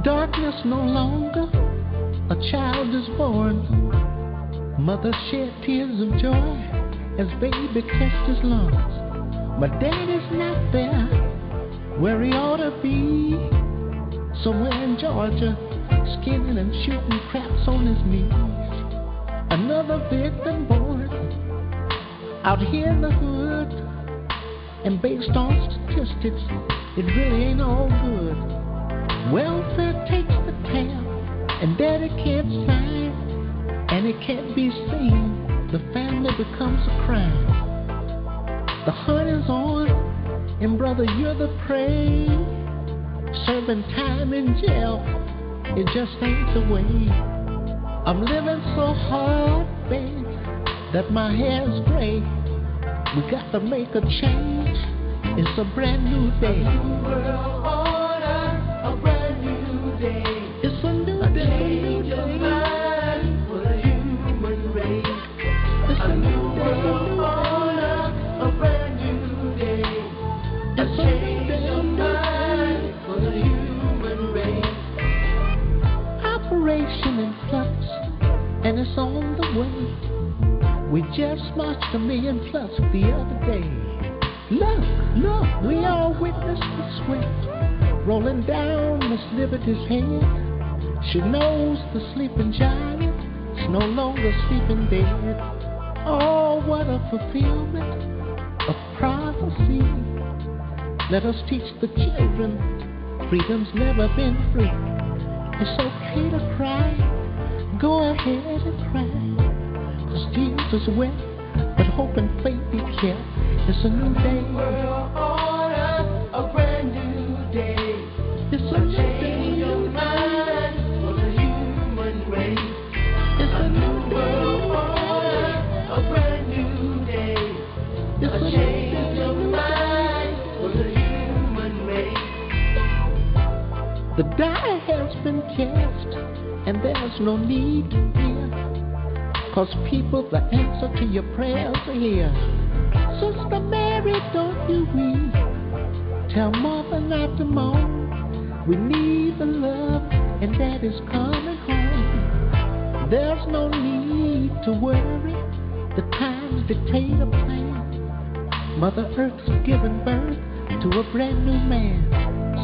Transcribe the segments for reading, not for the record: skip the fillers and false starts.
Darkness no longer, a child is born. Mother shed tears of joy as baby kissed his lungs. My daddy's not there where he ought to be. Somewhere in Georgia, skinning and shooting craps on his knees. Another victim born out here in the hood. And based on statistics, it really ain't all good. Welfare takes the tab, and daddy can't sign, and it can't be seen. The family becomes a crime. The hunt is on, and brother, you're the prey. Serving time in jail, it just ain't the way. I'm living so hard, babe, that my hair's gray. We got to make a change. It's a brand new day. A new world order, a brand new day. It's a new day. A change of mind for the human race. It's a new world order, a brand new day. A change of mind for the human race. Operation in flux, and it's on the way. We just marched 1 million plus the other day. Look, we all witnessed the sweat rolling down Miss Liberty's head. She knows the sleeping giant is no longer sleeping dead. Oh, what a fulfillment of prophecy. Let us teach the children freedom's never been free. It's okay to cry, go ahead and cry. 'Cause tears is wet, but hope and faith be kept. It's a new day. World order, a brand new day. It's a change of mind for the human race. It's a new world order, a brand new day. It's a change of mind for the human race. The die has been cast, and there's no need to fear. 'Cause people, the answer to your prayers are here. Sister Mary, don't you weep. Tell mother not to moan. We need the love, and daddy's coming home. There's no need to worry. The times dictate a plan. Mother Earth's given birth to a brand new man.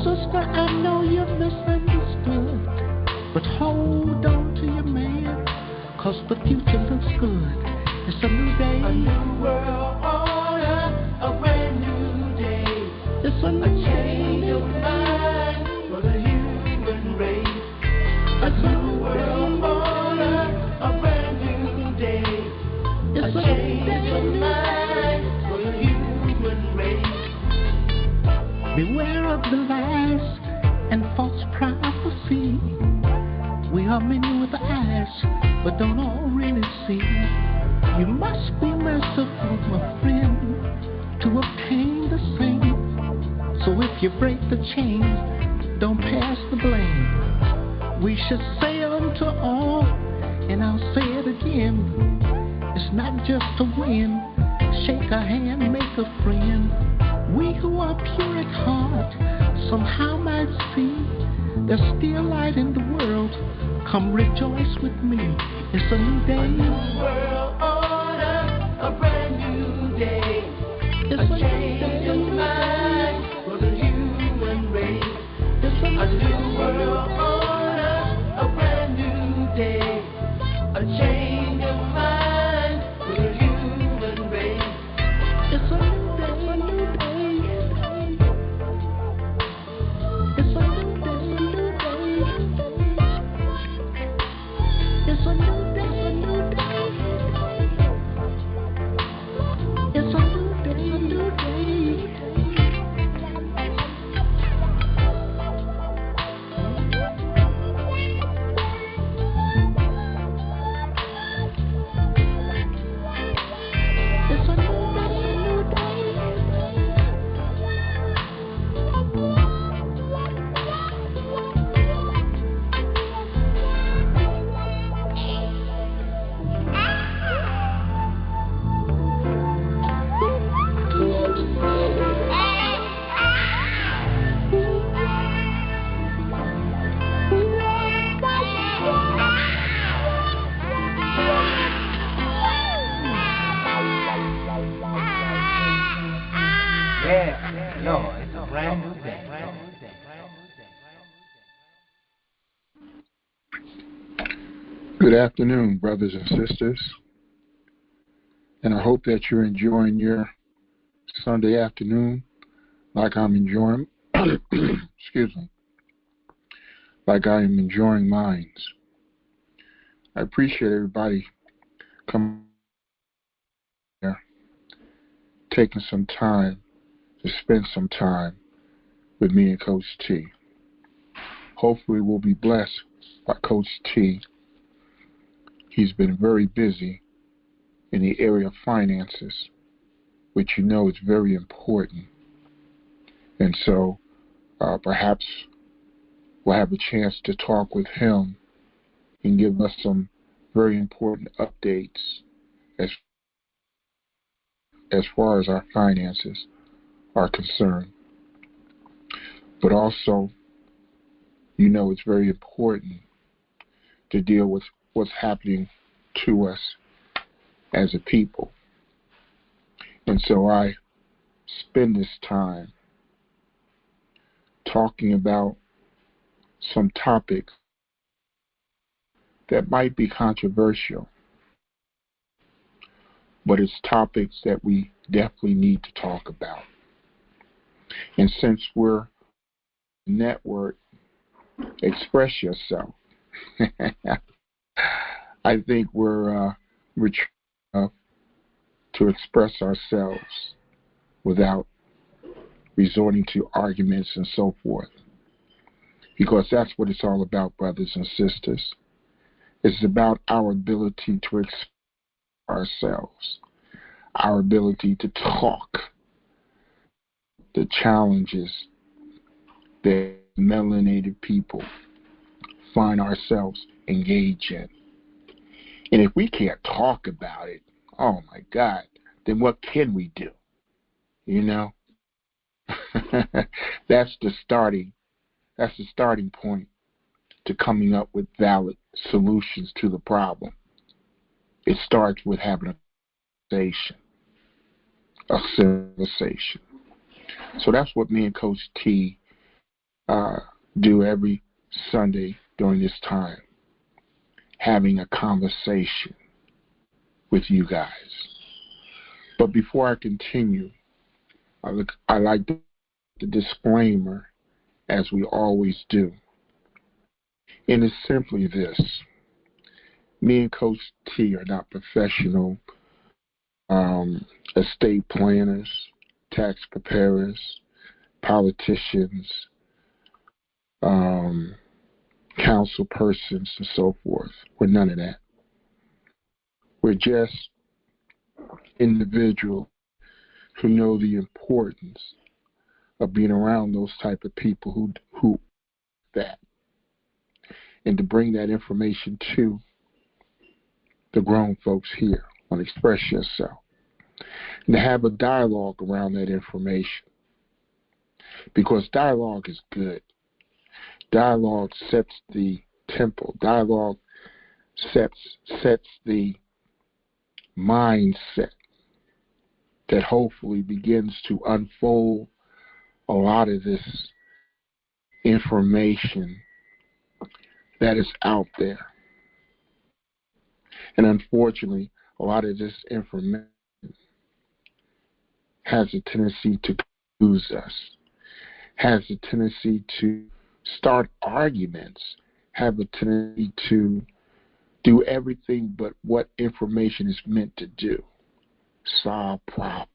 Sister, I know you're misunderstood, but hold on to your man. 'Cause the future looks good. It's a new day. A new world order, a brand new day. It's a change of mind for the human race. A new world order, a brand new day. It's a change of mind for the human race. Beware of the lies and false prophecy. We are many with eyes, but don't all really see. You must be merciful, my friend, to obtain the same. So if you break the chain, don't pass the blame. We should say unto all, and I'll say it again, it's not just to win. Shake a hand, make a friend. We who are pure at heart somehow might see there's still light in the world. Come rejoice with me. It's a new day. A new world order, a brand new day. It's a change of mind for the human race. It's a new world order, a brand new day. A change of mind for the human race. It's a new day, a new day. It's a new day, a new day. It's a new day, a new day. It's a new day, a new day. Good afternoon, brothers and sisters, and I hope that you're enjoying your Sunday afternoon like I'm enjoying, excuse me, like I am enjoying mine. I appreciate everybody coming here, taking some time to spend some time with me and Coach T. Hopefully we'll be blessed by Coach T. He's been very busy in the area of finances, which you know is very important. And so perhaps we'll have a chance to talk with him and give us some very important updates as far as our finances are concerned. But also, you know, it's very important to deal with what's happening to us as a people. And so I spend this time talking about some topics that might be controversial, but it's topics that we definitely need to talk about. And since we're a network, express yourself. I think we're mature enough to express ourselves without resorting to arguments and so forth. Because that's what it's all about, brothers and sisters. It's about our ability to express ourselves, our ability to talk, the challenges that melanated people find ourselves engaged in. And if we can't talk about it, oh my God, then what can we do? You know? That's the starting point to coming up with valid solutions to the problem. It starts with having a conversation. So that's what me and Coach T do every Sunday during this time, having a conversation with you guys. But before I continue, I like the disclaimer, as we always do. And it's simply this. Me and Coach T are not professional estate planners, tax preparers, politicians, council persons, and so forth. We're none of that. We're just individuals who know the importance of being around those type of people who that, and to bring that information to the grown folks here on Express Yourself, and to have a dialogue around that information, because dialogue is good. Dialogue sets the tempo. Dialogue sets the mindset that hopefully begins to unfold a lot of this information that is out there. And unfortunately, a lot of this information has a tendency to confuse us, has a tendency to start arguments, have a tendency to do everything but what information is meant to do. Solve problems.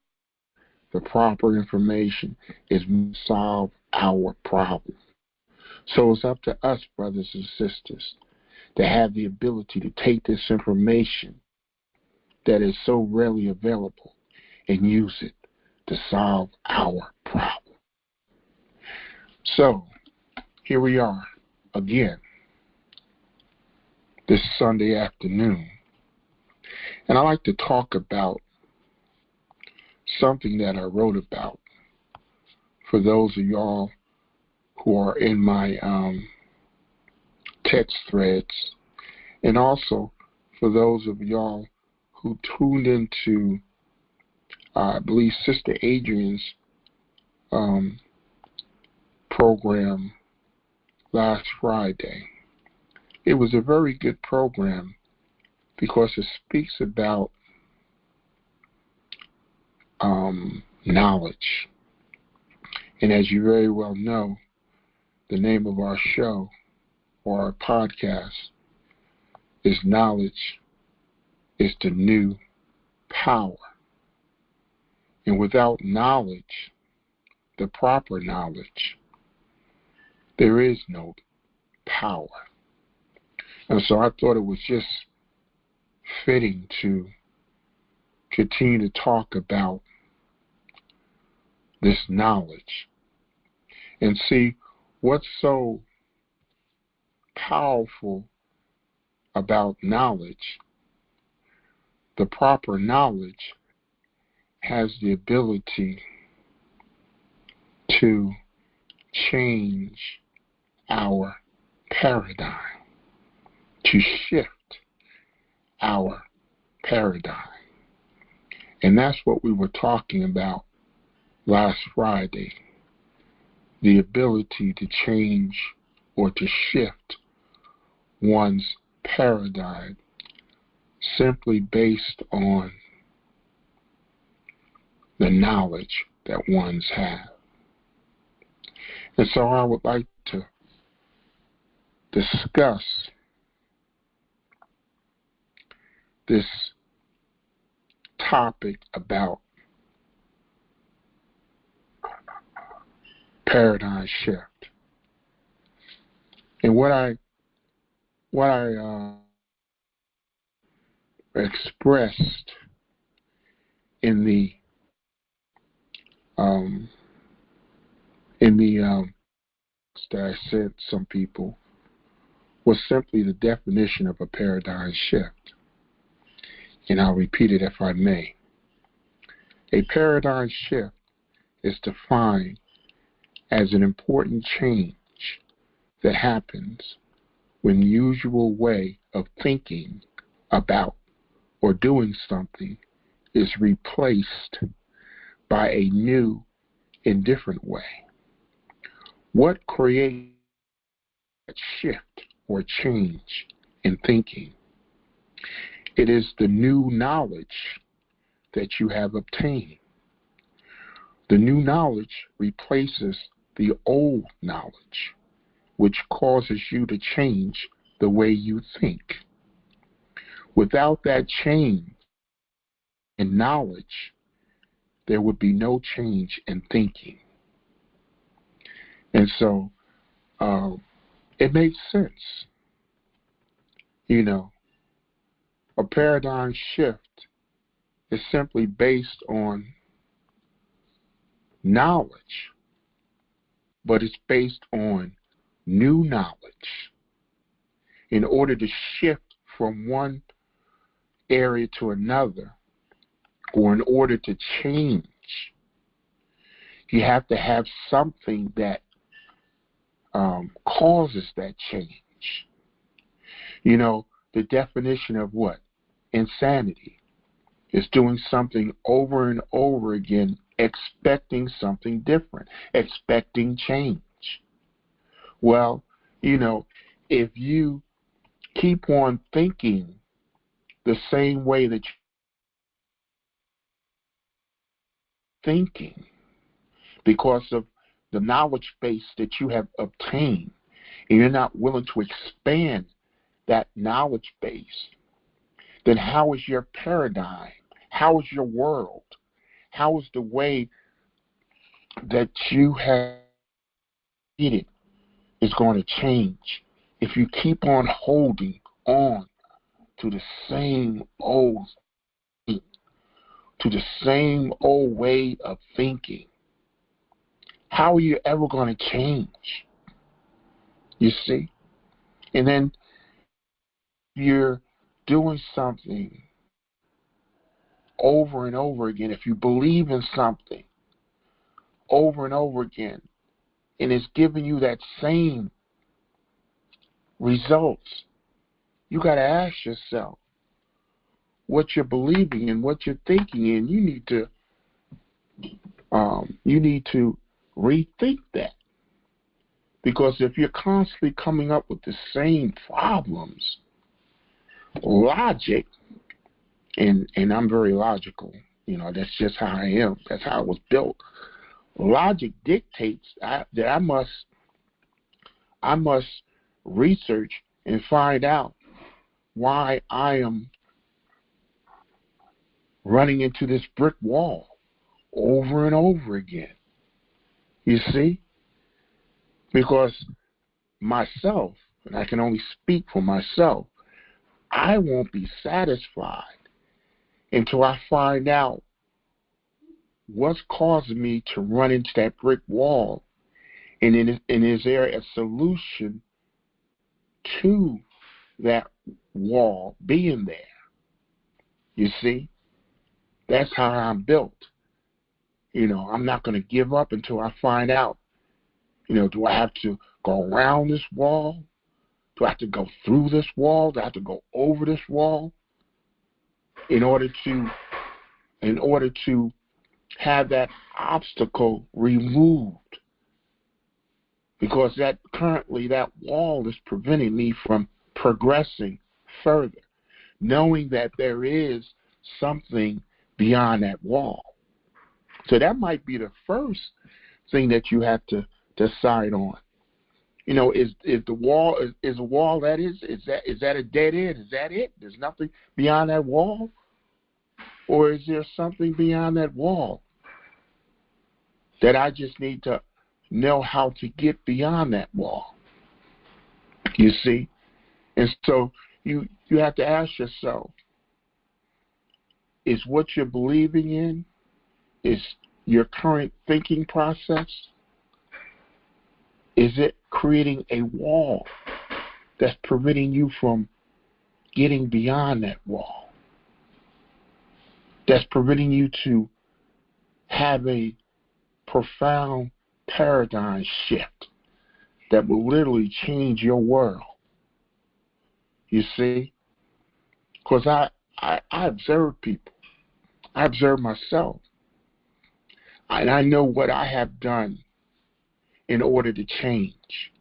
The proper information is meant to solve our problem. So it's up to us, brothers and sisters, to have the ability to take this information that is so readily available and use it to solve our problem. So, here we are again this Sunday afternoon. And I like to talk about something that I wrote about for those of y'all who are in my text threads, and also for those of y'all who tuned into, I believe, Sister Adrian's program last Friday. It was a very good program because it speaks about knowledge. And as you very well know, the name of our show or our podcast is Knowledge is the New Power. And without knowledge, the proper knowledge, there is no power. And so I thought it was just fitting to continue to talk about this knowledge and see what's so powerful about knowledge. The proper knowledge has the ability to change our paradigm, to shift our paradigm. And that's what we were talking about last Friday, the ability to change or to shift one's paradigm simply based on the knowledge that one's have. And so I would like to discuss this topic about paradigm shift. And what I expressed in the that I sent some people was simply the definition of a paradigm shift. And I'll repeat it if I may. A paradigm shift is defined as an important change that happens when the usual way of thinking about or doing something is replaced by a new and different way. What creates a shift or change in thinking? It is the new knowledge that you have obtained. The new knowledge replaces the old knowledge, which causes you to change the way you think. Without that change in knowledge, there would be no change in thinking. And so it makes sense. You know, a paradigm shift is simply based on knowledge, but it's based on new knowledge. In order to shift from one area to another, or in order to change, you have to have something that causes that change. You know, the definition of what? Insanity is doing something over and over again, expecting something different, expecting change. Well, you know, if you keep on thinking the same way that you're thinking because of the knowledge base that you have obtained, and you're not willing to expand that knowledge base, then how is your paradigm? How is your world? How is the way that you have it is going to change if you keep on holding on to the same old thing, to the same old way of thinking? How are you ever going to change? You see? And then you're doing something over and over again. If you believe in something over and over again, and it's giving you that same results, you got to ask yourself what you're believing and what you're thinking in. You need to rethink that. Because if you're constantly coming up with the same problems, logic, and I'm very logical. That's just how I am. That's how I was built. Logic dictates that I must research and find out why I am running into this brick wall over and over again. You see? Because myself, and I can only speak for myself, I won't be satisfied until I find out what's causing me to run into that brick wall, and is there a solution to that wall being there? You see? That's how I'm built. I'm not going to give up until I find out, do I have to go around this wall? Do I have to go through this wall? Do I have to go over this wall in order to have that obstacle removed? Because that wall is preventing me from progressing further, knowing that there is something beyond that wall. So that might be the first thing that you have to decide on. Is the wall is a wall that is that a dead end? Is that it? There's nothing beyond that wall? Or is there something beyond that wall that I just need to know how to get beyond that wall? You see? And so you have to ask yourself, is what you're believing in, is your current thinking process, is it creating a wall that's preventing you from getting beyond that wall? That's preventing you to have a profound paradigm shift that will literally change your world. You see? Because I observe people. I observe myself. And I know what I have done in order to change.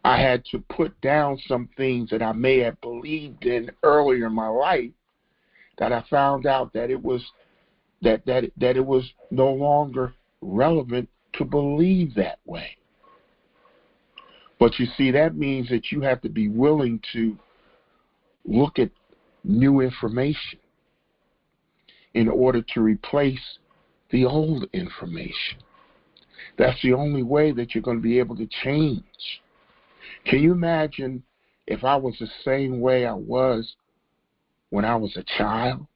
I had to put down some things that I may have believed in earlier in my life, that I found out that it was that it was no longer relevant to believe that way. But you see, that means that you have to be willing to look at new information in order to replace the old information. That's the only way that you're going to be able to change. Can you imagine if I was the same way I was when I was a child,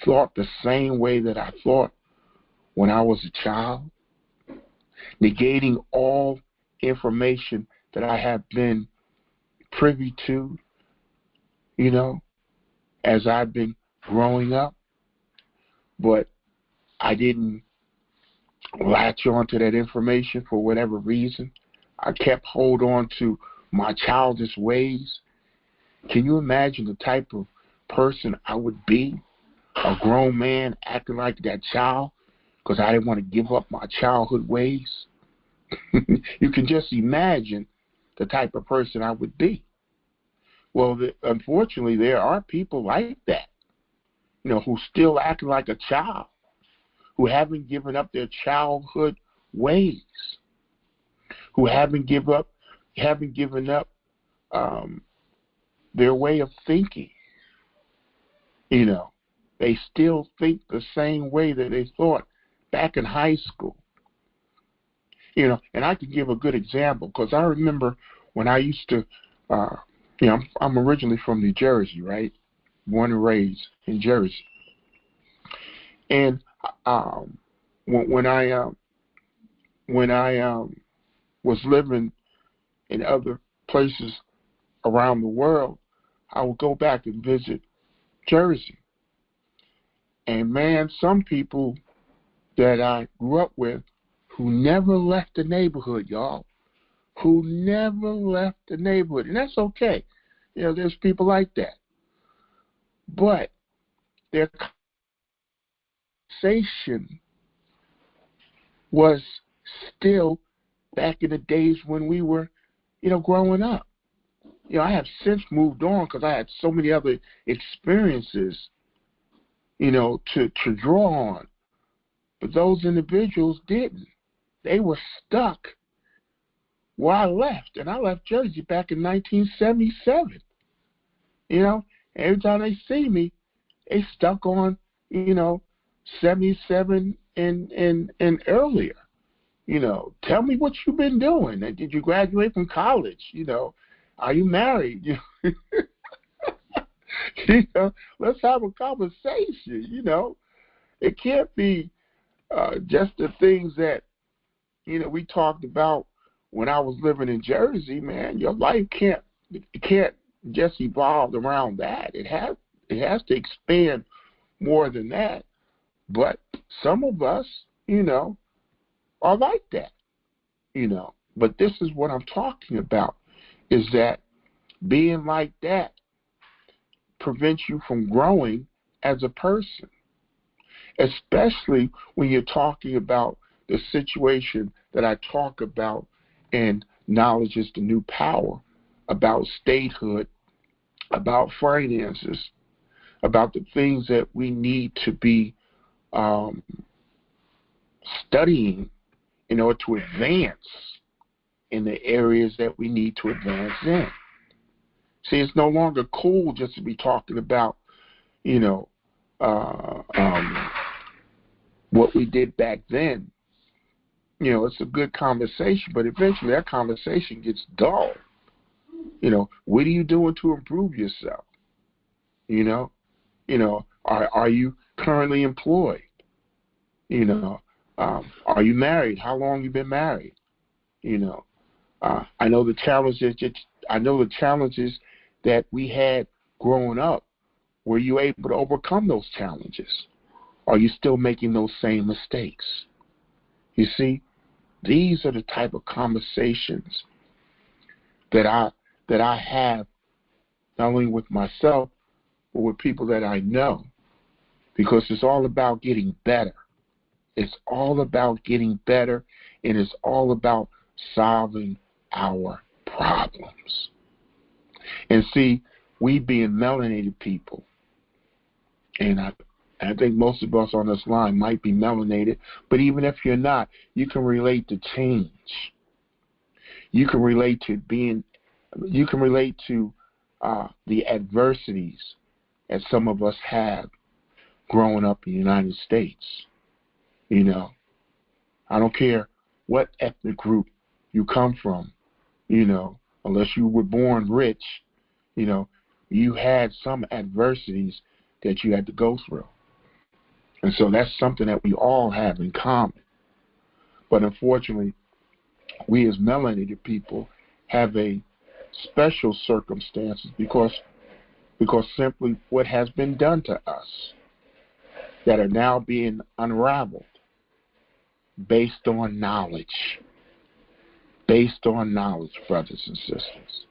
thought the same way that I thought when I was a child, negating all information that I have been privy to, as I've been growing up, but I didn't latch on to that information for whatever reason. I kept hold on to my childish ways. Can you imagine the type of person I would be? A grown man acting like that child because I didn't want to give up my childhood ways. You can just imagine the type of person I would be. Well, unfortunately, there are people like that, who still acting like a child, who haven't given up their childhood ways, who haven't given up their way of thinking. They still think the same way that they thought back in high school. And I can give a good example because I remember when I used to, I'm originally from New Jersey, right? Born and raised in Jersey. And when I was living in other places around the world, I would go back and visit Jersey. And man, some people that I grew up with who never left the neighborhood, y'all, who never left the neighborhood. And that's okay. There's people like that. But their conversation was still back in the days when we were, growing up. I have since moved on because I had so many other experiences, to draw on. But those individuals didn't. They were stuck where I left. And I left Jersey back in 1977. Every time they see me, they stuck on, 77 and earlier. Tell me what you've been doing. Did you graduate from college? Are you married? Let's have a conversation. It can't be just the things that, we talked about when I was living in Jersey, man. Your life can't just evolve around that. It has to expand more than that. But some of us, are like that, But this is what I'm talking about, is that being like that prevents you from growing as a person, especially when you're talking about the situation that I talk about in Knowledge is the New Power, about statehood, about finances, about the things that we need to be studying in order to advance in the areas that we need to advance in. See, it's no longer cool just to be talking about, what we did back then. It's a good conversation, but eventually that conversation gets dull. What are you doing to improve yourself? Are you currently employed? Are you married? How long you been married? I know the challenges that we had growing up. Were you able to overcome those challenges? Are you still making those same mistakes? You see, these are the type of conversations that I have, not only with myself, but with people that I know, because it's all about getting better. It's all about getting better, and it's all about solving our problems. And see, we being melanated people, and I think most of us on this line might be melanated, but even if you're not, you can relate to change. You can relate to the adversities that some of us have growing up in the United States. I don't care what ethnic group you come from, unless you were born rich, you had some adversities that you had to go through. And so that's something that we all have in common. But unfortunately, we as melanated people have a special circumstances because simply what has been done to us that are now being unraveled based on knowledge. Based on knowledge, brothers and sisters.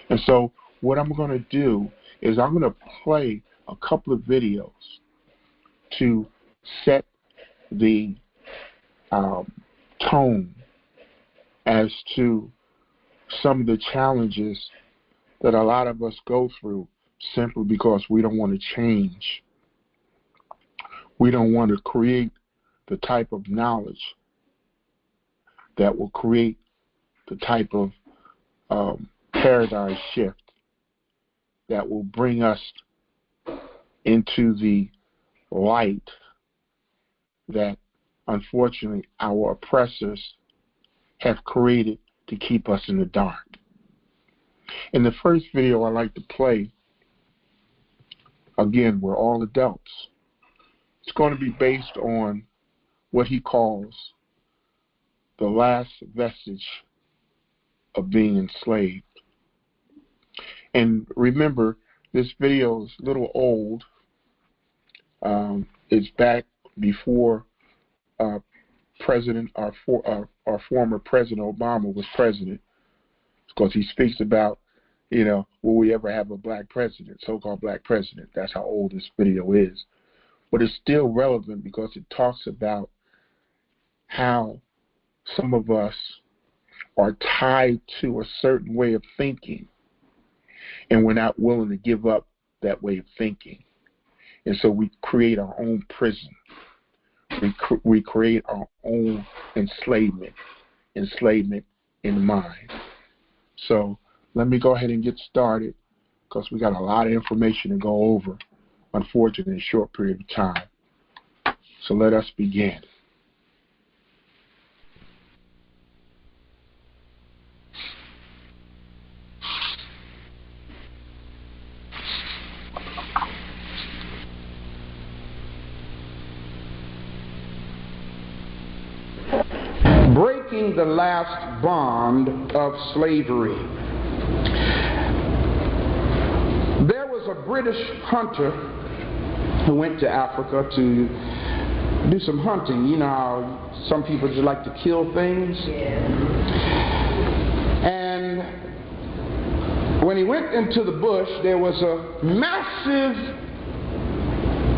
And so what I'm going to do is I'm going to play a couple of videos to set the tone as to some of the challenges that a lot of us go through simply because we don't want to change. We don't want to create the type of knowledge that will create the type of paradigm shift that will bring us into the light that unfortunately our oppressors have created to keep us in the dark. In the first video I like to play, again, we're all adults. It's going to be based on what he calls the last vestige of being enslaved. And remember, this video is a little old. It's back before our former President Obama was president, because he speaks about, will we ever have a black president, so-called black president. That's how old this video is. But it's still relevant because it talks about how some of us are tied to a certain way of thinking And we're not willing to give up that way of thinking. And so we create our own prison. We create our own enslavement in the mind. So let me go ahead and get started, because we got a lot of information to go over, unfortunately, in a short period of time. So let us begin. Breaking the last bond of slavery. There was a British hunter who went to Africa to do some hunting. You know how some people just like to kill things? And when he went into the bush, there was a massive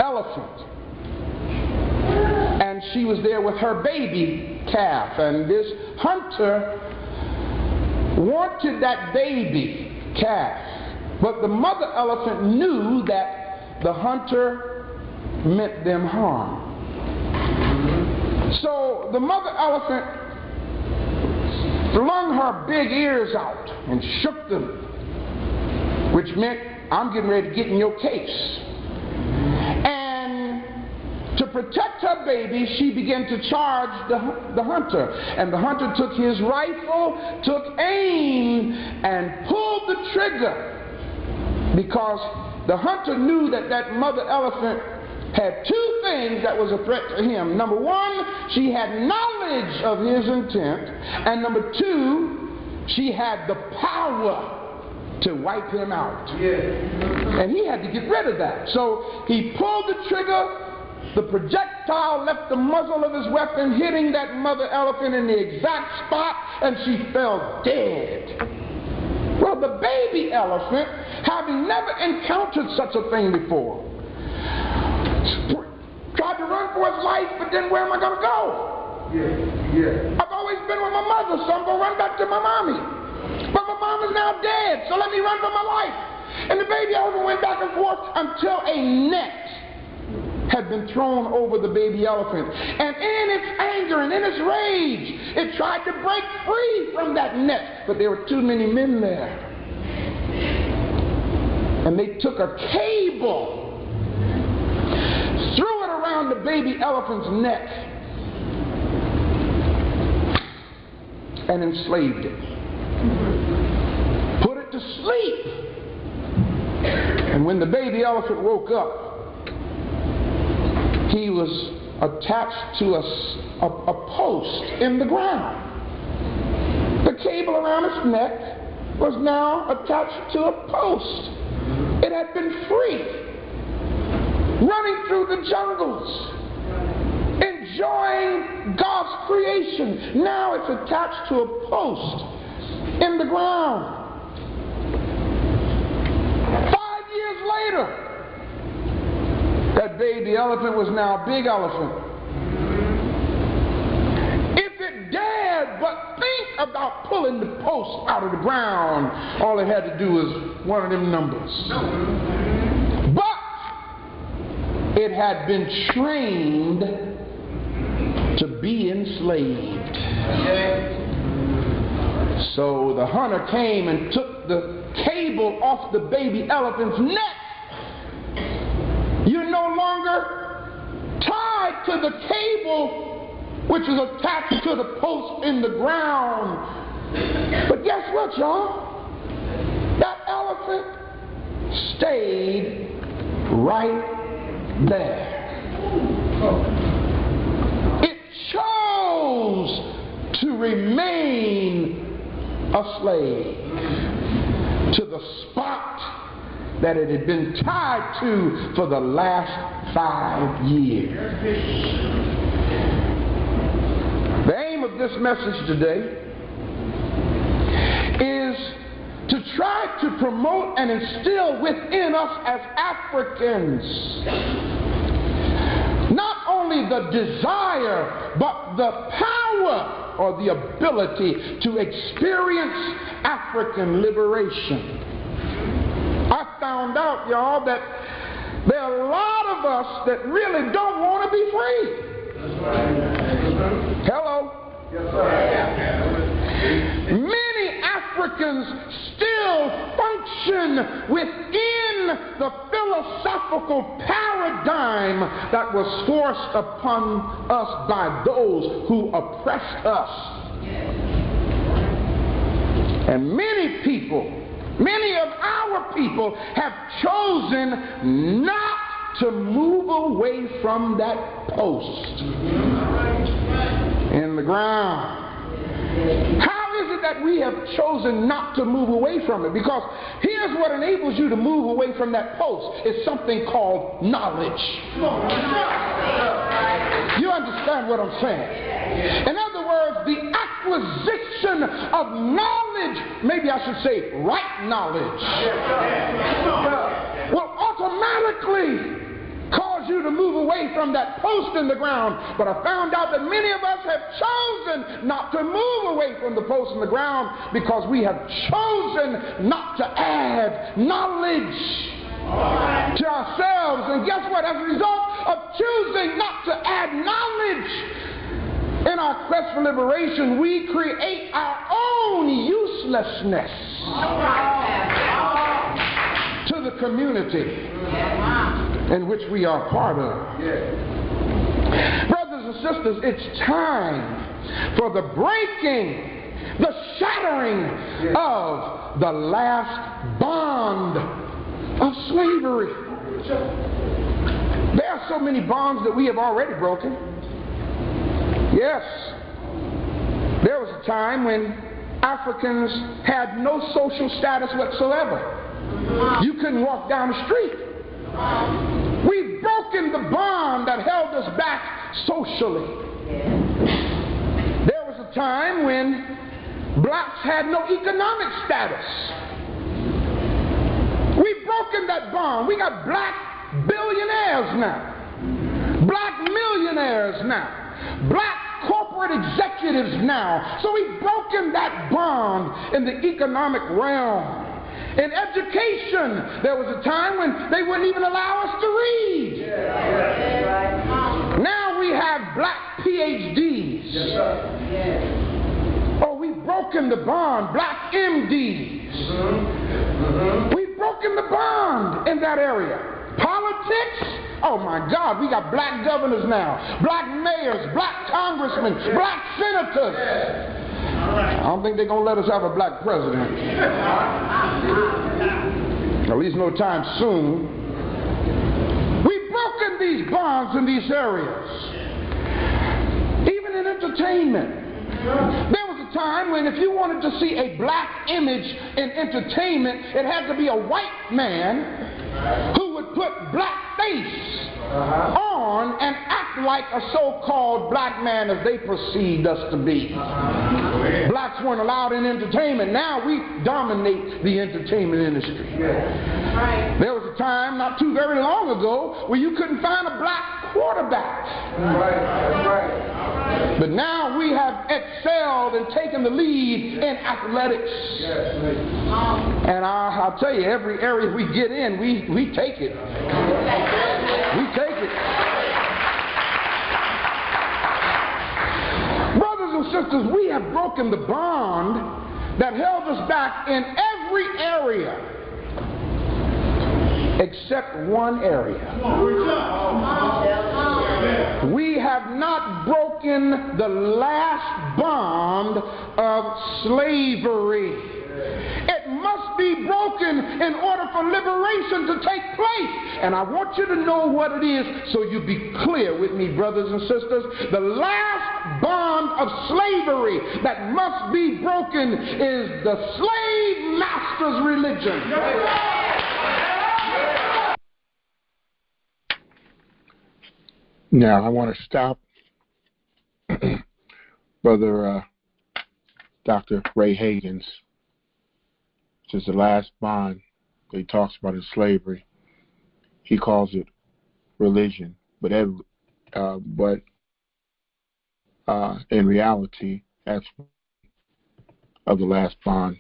elephant. And she was there with her baby calf. And this hunter wanted that baby calf. But the mother elephant knew that the hunter meant them harm. So the mother elephant flung her big ears out and shook them, which meant, I'm getting ready to get in your case. And to protect her baby, she began to charge the hunter. And the hunter took his rifle, took aim, and pulled the trigger, because the hunter knew that that mother elephant had two things that was a threat to him. Number one, she had knowledge of his intent. And number two, she had the power to wipe him out. And he had to get rid of that. So he pulled the trigger. The projectile left the muzzle of his weapon, hitting that mother elephant in the exact spot, and she fell dead. Well, the baby elephant, having never encountered such a thing before, tried to run for his life, but then where am I going to go? I've always been with my mother, so I'm going to run back to my mommy. But my mom is now dead, so let me run for my life. And the baby elephant went back and forth until a net had been thrown over the baby elephant. And in its anger and in its rage, it tried to break free from that net, but there were too many men there. And they took a cable, threw it around the baby elephant's neck, and enslaved it. Put it to sleep. And when the baby elephant woke up, he was attached to a post in the ground. The cable around his neck was now attached to a post. It had been free, running through the jungles, enjoying God's creation. Now it's attached to a post in the ground. 5 years later, that baby elephant was now a big elephant. If it dared but think about pulling the post out of the ground, all it had to do was one of them numbers. But it had been trained to be enslaved. So the hunter came and took the cable off the baby elephant's neck. You're no longer tied to the cable which is attached to the post in the ground. But guess what, y'all? That elephant stayed right there. It chose to remain a slave to the spot that it had been tied to for the last 5 years. The aim of this message today is to try to promote and instill within us as Africans not only the desire but the power or the ability to experience African liberation. found out, y'all, that there are a lot of us that really don't want to be free. That's right. Hello? Yes, sir. Many Africans still function within the philosophical paradigm that was forced upon us by those who oppressed us. And many people, many of our people have chosen not to move away from that post in the ground. How is it that we have chosen not to move away from it? Because here's what enables you to move away from that post. It's something called knowledge. You understand what I'm saying? In other words, the acquisition of knowledge, maybe I should say right knowledge, will automatically cause you to move away from that post in the ground. But I found out that many of us have chosen not to move away from the post in the ground because we have chosen not to add knowledge to ourselves. And guess what? As a result of choosing not to add knowledge in our quest for liberation, we create our own uselessness to the community in which we are part of. Brothers and sisters, it's time for the breaking, the shattering of the last bond of slavery. There are so many bonds that we have already broken. Yes, there was a time when Africans had no social status whatsoever. You couldn't walk down the street. We've broken the bond that held us back socially. There was a time when blacks had no economic status. We've broken that bond. We got black billionaires now, black millionaires now, black corporate executives now. So we've broken that bond in the economic realm. In education, there was a time when they wouldn't even allow us to read. Now we have black PhDs. Oh, we've broken the bond. Black MDs. We've broken the bond in that area. Politics? Oh my God, we got black governors now, black mayors, black congressmen, black senators. I don't think they're going to let us have a black president. At least no time soon. We've broken these bonds in these areas. Even in entertainment. There was a time when if you wanted to see a black image in entertainment, it had to be a white man who would put black face on and act like a so-called black man as they perceived us to be. Blacks weren't allowed in entertainment. Now we dominate the entertainment industry. There was a time not too very long ago where you couldn't find a black quarterback. But now we have excelled and taken the lead in athletics. And I'll tell you, every area we get in, we take it. We take it. Brothers and sisters, we have broken the bond that held us back in every area except one area. We have not broken the last bond of slavery. It must be broken in order for liberation to take place. And I want you to know what it is so you be clear with me, brothers and sisters. The last bond of slavery that must be broken is the slave master's religion. Now, I want to stop Brother Dr. Ray Hagins. This is the last bond that he talks about in slavery. He calls it religion, but in reality, that's of the last bond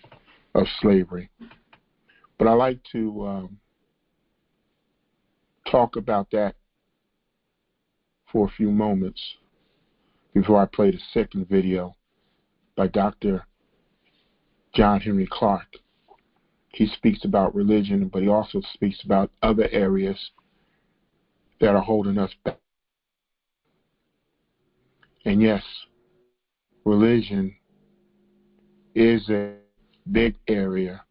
of slavery. But I like to talk about that for a few moments before I play the second video by Dr. John Henry Clarke. He speaks about religion, but he also speaks about other areas that are holding us back. And yes, religion is a big area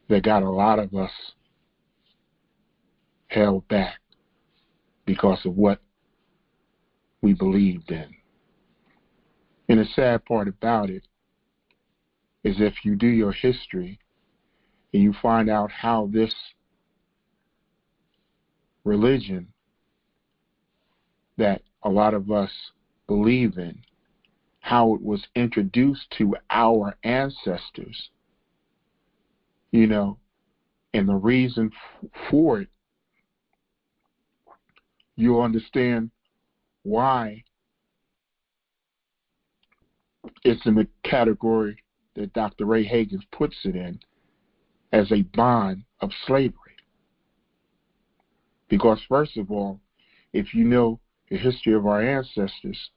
that got a lot of us held back because of what we believed in. And the sad part about it is if you do your history and you find out how this religion that a lot of us believe in, how it was introduced to our ancestors, you know, and the reason for it, you'll understand why it's in the category that Dr. Ray Hagins puts it in as a bond of slavery. Because first of all, if you know the history of our ancestors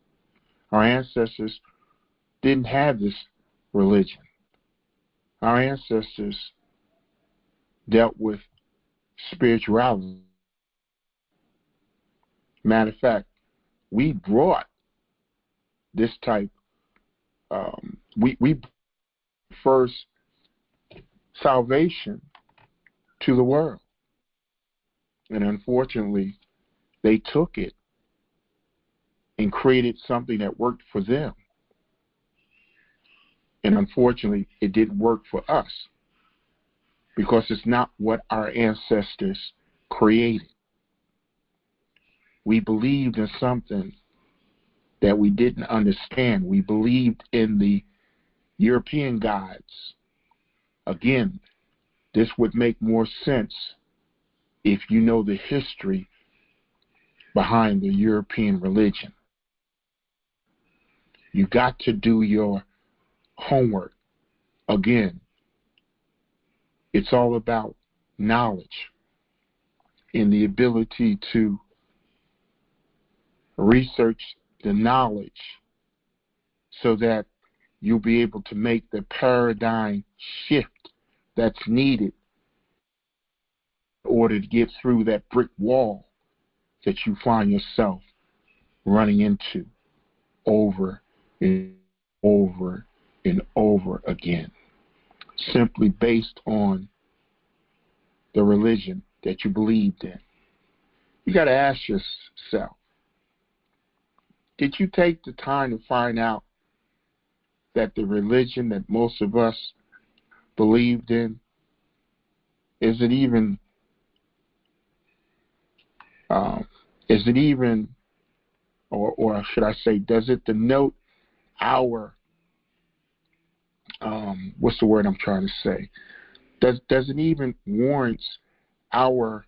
didn't have this religion. Our ancestors dealt with spirituality. Matter of fact, we brought this type, we first salvation to the world. And unfortunately, they took it and created something that worked for them. And unfortunately, it didn't work for us because it's not what our ancestors created. We believed in something that we didn't understand. We believed in the European gods. Again, this would make more sense if you know the history behind the European religion. You got to do your homework. Again, it's all about knowledge and the ability to research the knowledge so that you'll be able to make the paradigm shift that's needed in order to get through that brick wall that you find yourself running into over and over and over again, simply based on the religion that you believed in. You got to ask yourself, did you take the time to find out that the religion that most of us believed in, is it even, or should I say, does it denote our, what's the word I'm trying to say? Does it even warrant our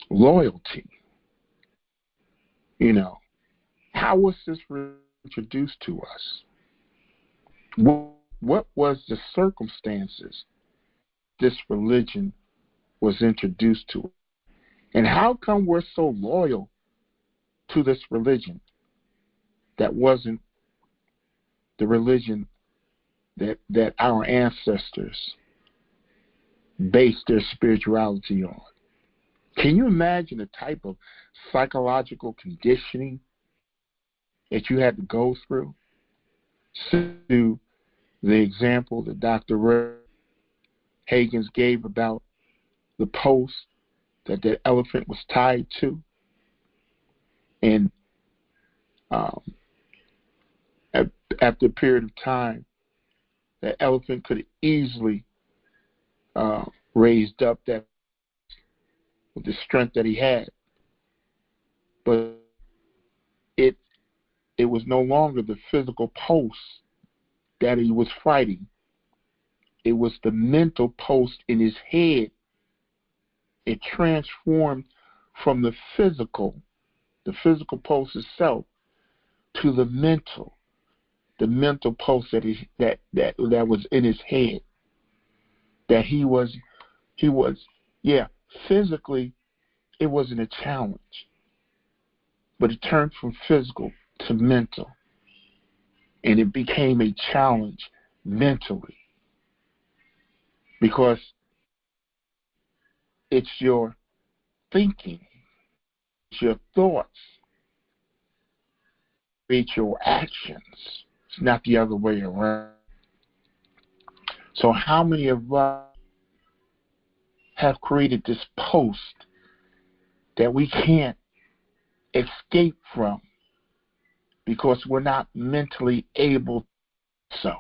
loyalty? You know, how was this introduced to us? What was the circumstances this religion was introduced to? And how come we're so loyal to this religion that wasn't the religion that our ancestors based their spirituality on? Can you imagine the type of psychological conditioning that you had to go through? To the example that Dr. Ray Hagins gave about the post that the elephant was tied to. And after a period of time, that elephant could have easily raised up that with the strength that he had. But it was no longer the physical post that he was fighting. It was the mental post in his head. It transformed from the physical post itself, to the mental post that was in his head. That he was physically it wasn't a challenge, but it turned from physical to mental, and it became a challenge mentally because it's your thinking, it's your thoughts, it's your actions. It's not the other way around. So how many of us have created this post that we can't escape from because we're not mentally able to? So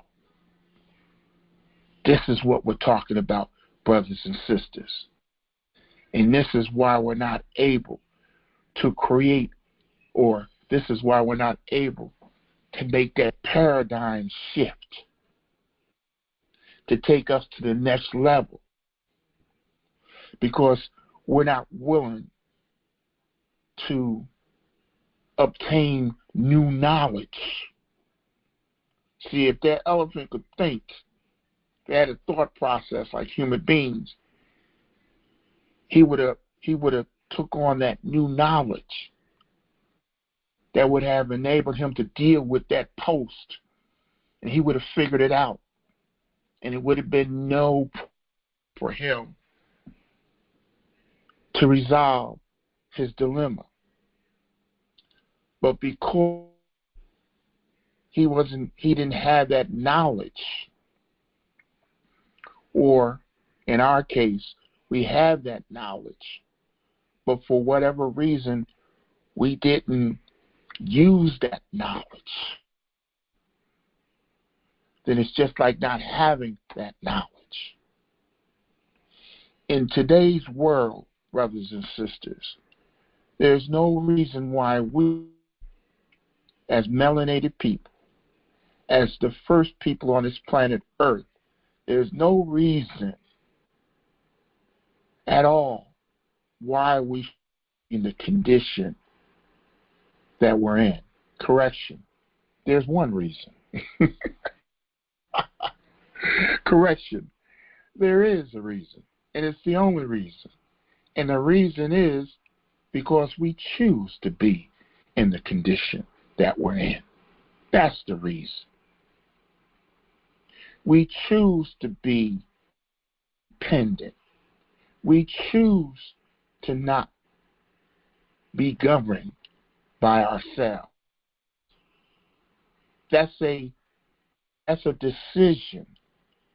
this is what we're talking about, brothers and sisters. And this is why we're not able to create, or this is why we're not able to make that paradigm shift to take us to the next level, because we're not willing to obtain new knowledge. See, if that elephant could think, if it had a thought process like human beings, he would have took on that new knowledge that would have enabled him to deal with that post, and he would have figured it out, and it would have been no for him to resolve his dilemma. But because he didn't have that knowledge, or in our case, we have that knowledge, but for whatever reason, we didn't use that knowledge, then it's just like not having that knowledge. In today's world, brothers and sisters, there's no reason why we, as melanated people, as the first people on this planet Earth, there's no reason at all why we in the condition that we're in. Correction. There's one reason. Correction. There is a reason, and it's the only reason. And the reason is because we choose to be in the condition that we're in. That's the reason. We choose to be dependent. We choose to not be governed by ourselves. That's a decision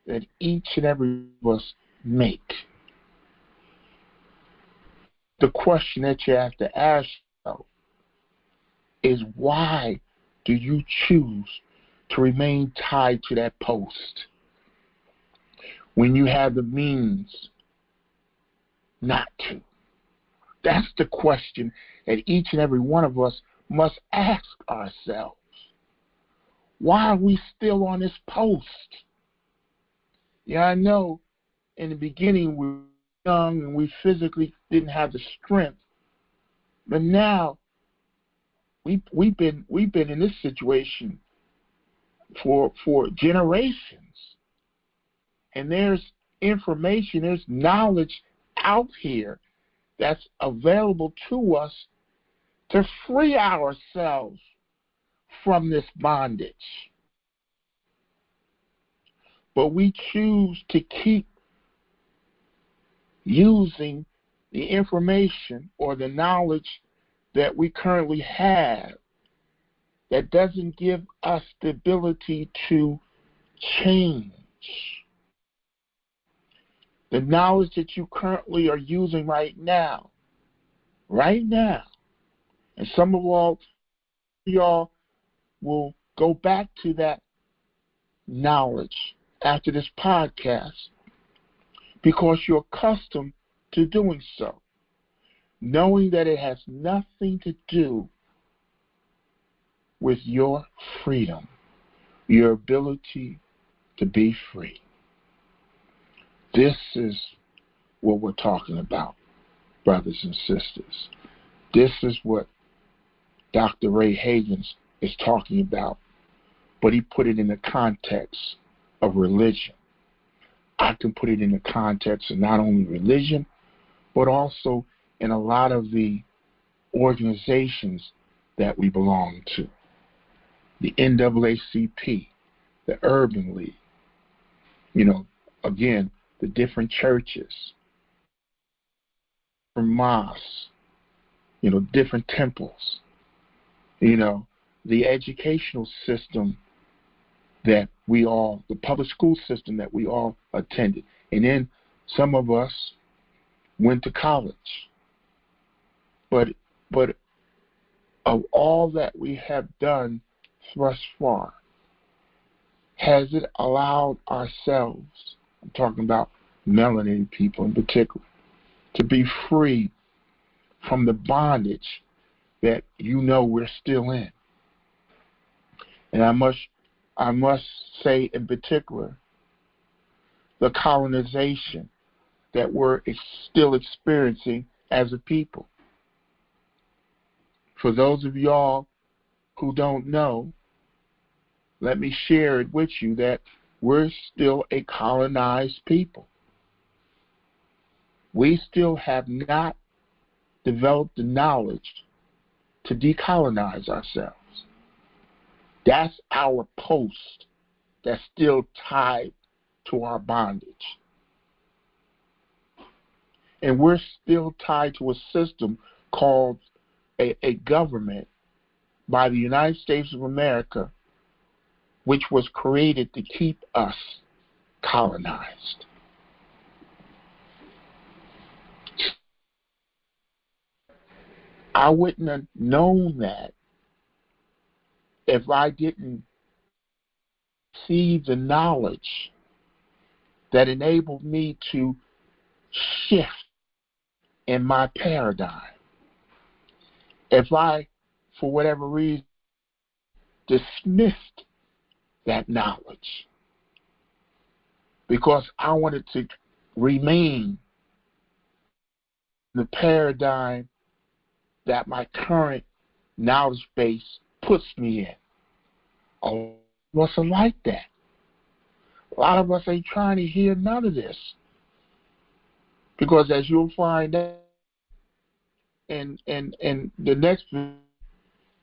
that each and every of us make. The question that you have to ask yourself is, why do you choose to remain tied to that post when you have the means not to? That's the question that each and every one of us must ask ourselves. Why are we still on this post? Yeah, I know in the beginning we were young and we physically didn't have the strength, but now we've been in this situation for generations, and there's information, there's knowledge out here that's available to us to free ourselves from this bondage. But we choose to keep using the information or the knowledge that we currently have that doesn't give us the ability to change. The knowledge that you currently are using right now, and some of y'all will go back to that knowledge after this podcast because you're accustomed to doing so, knowing that it has nothing to do with your freedom, your ability to be free. This is what we're talking about, brothers and sisters. This is what Dr. Ray Hagins is talking about, but he put it in the context of religion. I can put it in the context of not only religion, but also in a lot of the organizations that we belong to. The NAACP, the Urban League, again, the different churches, from mosques, different temples, the educational system that the public school system that we all attended. And then some of us went to college. But of all that we have done thus far, has it allowed ourselves, I'm talking about melanated people in particular, to be free from the bondage that we're still in? And I must say in particular, the colonization that we're still experiencing as a people. For those of y'all who don't know, let me share it with you that we're still a colonized people. We still have not developed the knowledge to decolonize ourselves. That's our post that's still tied to our bondage. And we're still tied to a system called a government by the United States of America, which was created to keep us colonized. I wouldn't have known that if I didn't see the knowledge that enabled me to shift in my paradigm. If I, for whatever reason, dismissed that knowledge because I wanted to remain the paradigm that my current knowledge base puts me in. A lot of us are like that. A lot of us ain't trying to hear none of this. Because as you'll find out in the next video,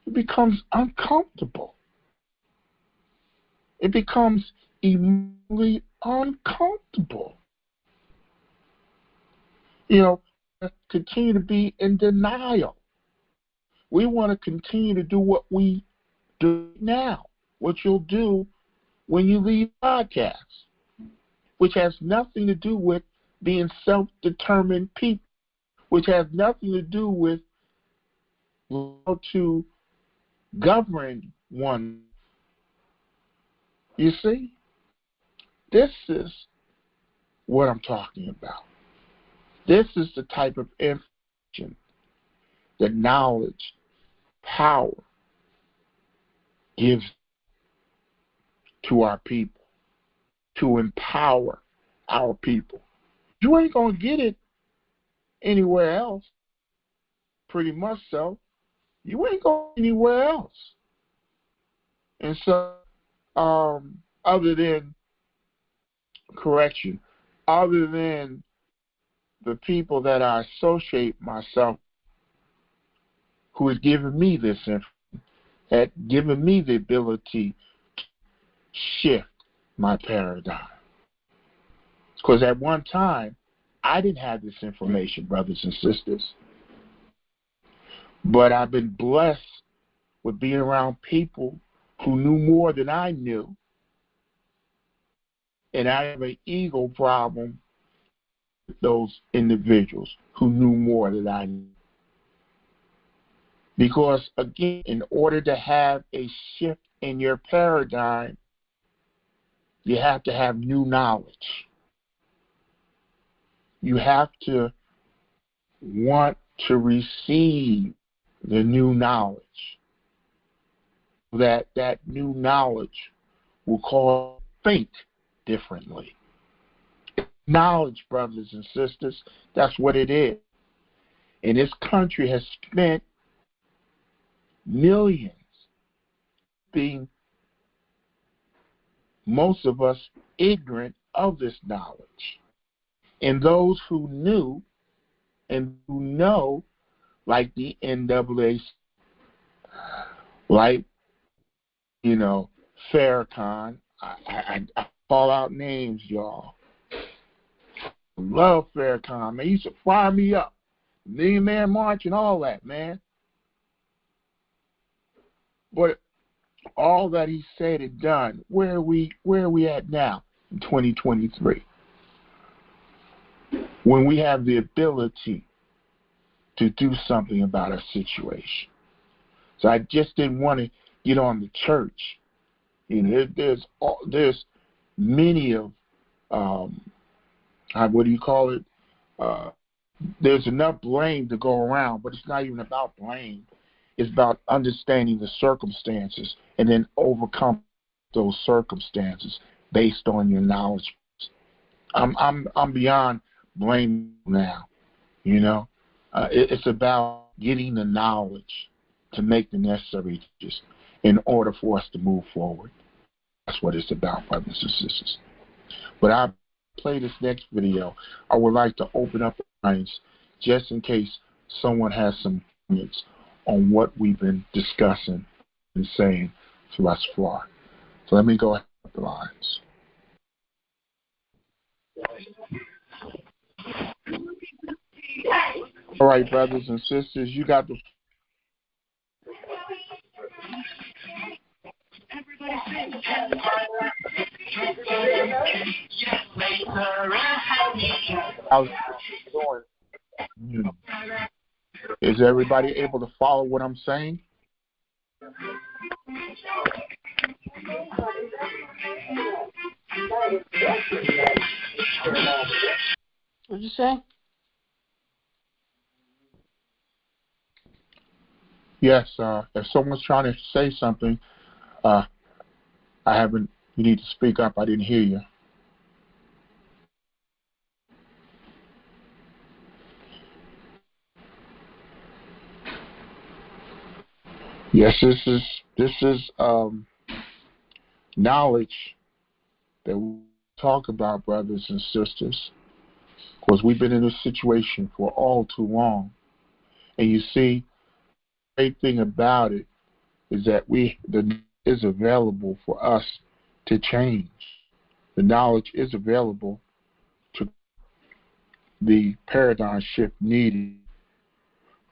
it becomes uncomfortable. It becomes emotionally uncomfortable. Continue to be in denial. We want to continue to do what we do now, what you'll do when you leave podcasts, which has nothing to do with being self-determined people, which has nothing to do with how to govern one. You see, this is what I'm talking about. This is the type of information that knowledge, power gives to our people, to empower our people. You ain't going to get it anywhere else, pretty much so. You ain't going anywhere else. And so, other than the people that I associate myself, who has given me this information, had given me the ability to shift my paradigm. Because at one time, I didn't have this information, brothers and sisters. But I've been blessed with being around people who knew more than I knew. And I have an ego problem with those individuals who knew more than I knew. Because, again, in order to have a shift in your paradigm, you have to have new knowledge. You have to want to receive the new knowledge. That new knowledge will cause you to think differently. Knowledge, brothers and sisters, that's what it is. And this country has spent millions being, most of us, ignorant of this knowledge. And those who knew and who know, like the NAACP, like, Farrakhan. I call out names, y'all. Love Farrakhan, man. He used to fire me up. Million Man March and all that, man. But all that he said and done, where are we at now in 2023? When we have the ability to do something about our situation. So I just didn't want to get on the church. There's many of what do you call it? There's enough blame to go around, but it's not even about blame. It's about understanding the circumstances and then overcome those circumstances based on your knowledge. I'm beyond blame now. It's about getting the knowledge to make the necessary changes in order for us to move forward. That's what it's about, brothers and sisters. But I'll play this next video. I would like to open up the lines just in case someone has some comments on what we've been discussing and saying thus far. So let me go ahead with the lines. All right, brothers and sisters, you got the... How's it going? Is everybody able to follow what I'm saying? What'd you say? Yes, if someone's trying to say something, you need to speak up. I didn't hear you. Yes, this is knowledge that we talk about, brothers and sisters, because we've been in this situation for all too long. And you see, the great thing about it is that the is available for us to change. The knowledge is available to the paradigm shift needed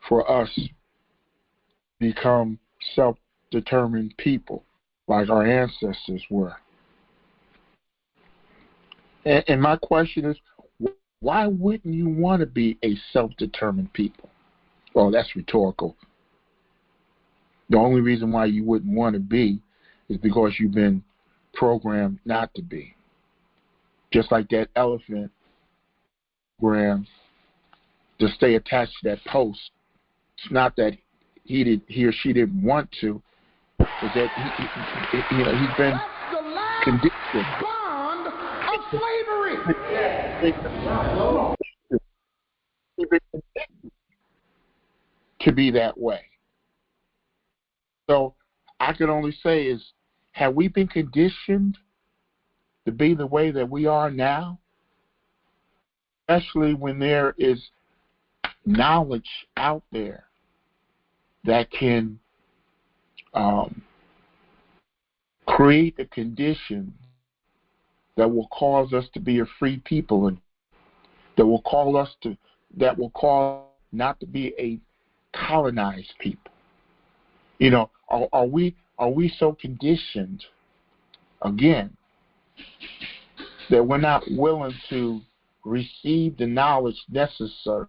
for us to become self-determined people like our ancestors were. And my question is, why wouldn't you want to be a self-determined people? Well, that's rhetorical. The only reason why you wouldn't want to be is because you've been programmed not to be. Just like that elephant programmed to stay attached to that post. It's not that he or she didn't want to. It's that he's been conditioned. Bond of slavery. He's been conditioned to be that way. So I can only say is, have we been conditioned to be the way that we are now? Especially when there is knowledge out there that can create the condition that will cause us to be a free people, and that will cause not to be a colonized people. Are we so conditioned again that we're not willing to receive the knowledge necessary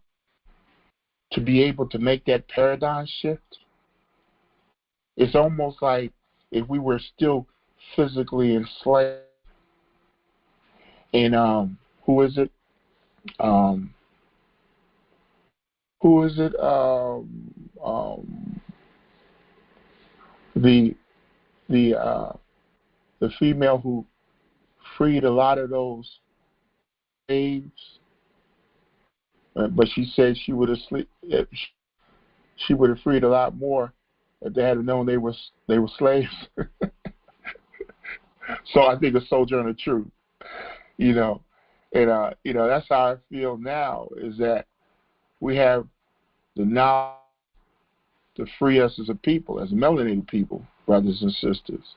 to be able to make that paradigm shift? It's almost like if we were still physically enslaved. And who is it? The female who freed a lot of those slaves, but she said she would have freed a lot more if they had known they were slaves. So I think it's Sojourner Truth. you know, and that's how I feel now, is that we have the knowledge to free us as a people, as melanated people, brothers and sisters.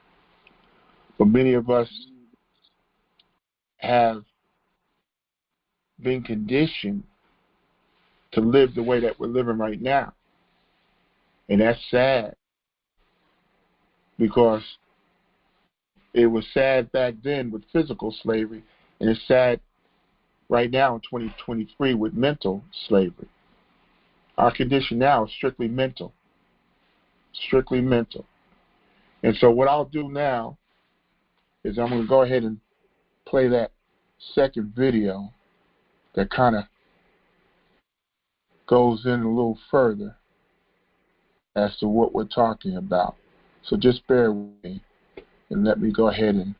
But many of us have been conditioned to live the way that we're living right now. And that's sad, because it was sad back then with physical slavery, and it's sad right now in 2023 with mental slavery. Our condition now is strictly mental. Strictly mental. And so what I'll do now is I'm going to go ahead and play that second video that kind of goes in a little further as to what we're talking about. So just bear with me and let me go ahead and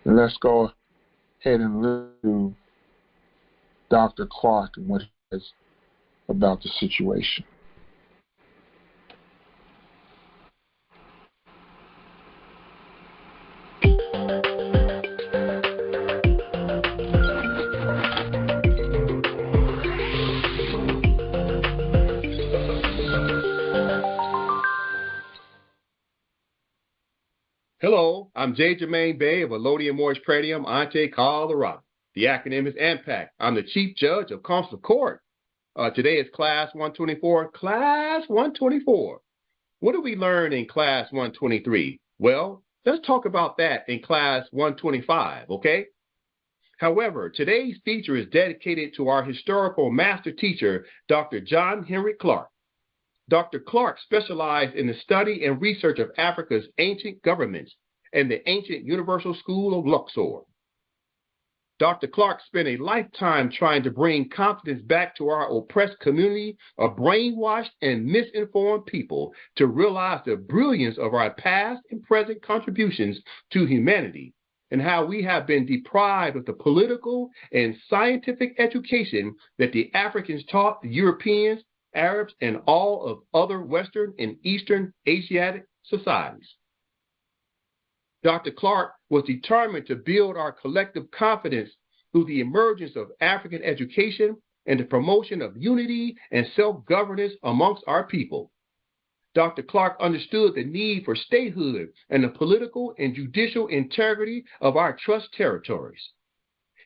let's go ahead and listen to Dr. Clark and what he says about the situation. Hello, I'm J. Jermaine Bay of Elodium Morris Pretium, Ante, Colorado. The acronym is AMPAC. I'm the Chief Judge of Consular Court. Today is Class 124. Class 124. What did we learn in Class 123? Well, let's talk about that in Class 125, okay? However, today's feature is dedicated to our historical master teacher, Dr. John Henry Clark. Dr. Clark specialized in the study and research of Africa's ancient governments and the ancient Universal School of Luxor. Dr. Clark spent a lifetime trying to bring confidence back to our oppressed community of brainwashed and misinformed people to realize the brilliance of our past and present contributions to humanity, and how we have been deprived of the political and scientific education that the Africans taught the Europeans, Arabs, and all of other Western and Eastern Asiatic societies. Dr. Clark was determined to build our collective confidence through the emergence of African education and the promotion of unity and self-governance amongst our people. Dr. Clark understood the need for statehood and the political and judicial integrity of our trust territories.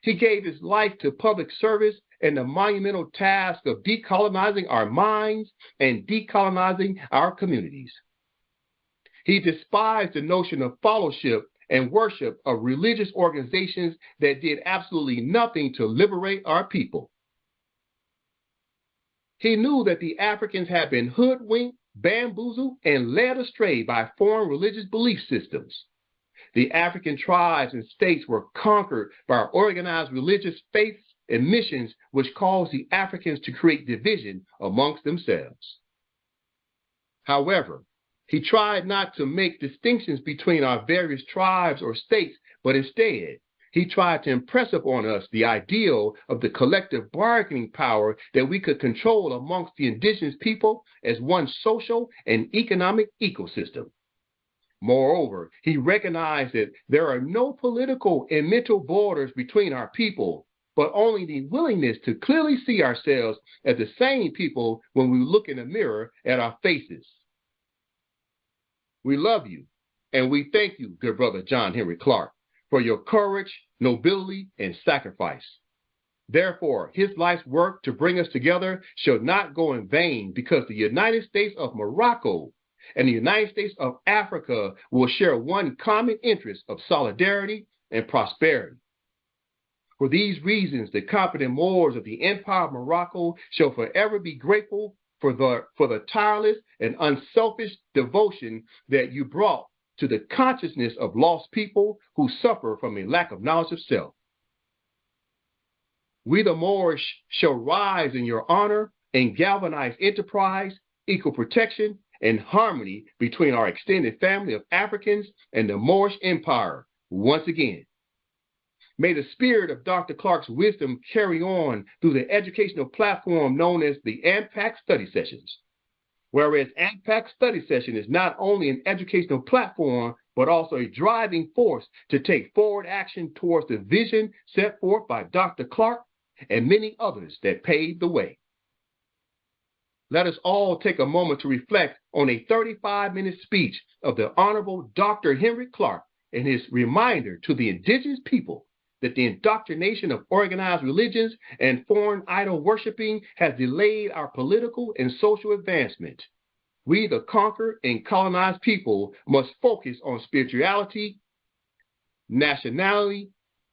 He gave his life to public service and the monumental task of decolonizing our minds and decolonizing our communities. He despised the notion of fellowship and worship of religious organizations that did absolutely nothing to liberate our people. He knew that the Africans had been hoodwinked, bamboozled, and led astray by foreign religious belief systems. The African tribes and states were conquered by organized religious faiths and missions, which caused the Africans to create division amongst themselves. However, he tried not to make distinctions between our various tribes or states, but instead, he tried to impress upon us the ideal of the collective bargaining power that we could control amongst the indigenous people as one social and economic ecosystem. Moreover, he recognized that there are no political and mental borders between our people, but only the willingness to clearly see ourselves as the same people when we look in the mirror at our faces. We love you, and we thank you, good brother John Henry Clark, for your courage, nobility, and sacrifice. Therefore, his life's work to bring us together shall not go in vain, because the United States of Morocco and the United States of Africa will share one common interest of solidarity and prosperity. For these reasons, the competent Moors of the Empire of Morocco shall forever be grateful for the tireless and unselfish devotion that you brought to the consciousness of lost people who suffer from a lack of knowledge of self. We the Moors shall rise in your honor and galvanize enterprise, equal protection, and harmony between our extended family of Africans and the Moorish Empire once again. May the spirit of Dr. Clark's wisdom carry on through the educational platform known as the AMPAC Study Sessions. Whereas ANPAC Study Session is not only an educational platform, but also a driving force to take forward action towards the vision set forth by Dr. Clark and many others that paved the way. Let us all take a moment to reflect on a 35-minute speech of the Honorable Dr. Henry Clark and his reminder to the indigenous people that the indoctrination of organized religions and foreign idol worshiping has delayed our political and social advancement. We, the conquered and colonized people, must focus on spirituality, nationality,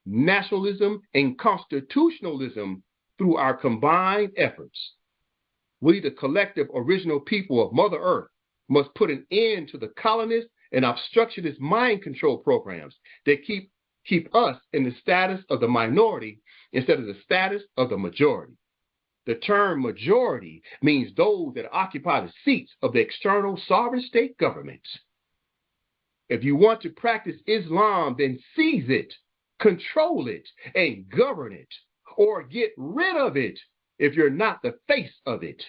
nationalism, and constitutionalism through our combined efforts. We, the collective original people of Mother Earth, must put an end to the colonist and obstructionist mind control programs that keep us in the status of the minority instead of the status of the majority. The term majority means those that occupy the seats of the external sovereign state governments. If you want to practice Islam, then seize it, control it, and govern it, or get rid of it if you're not the face of it.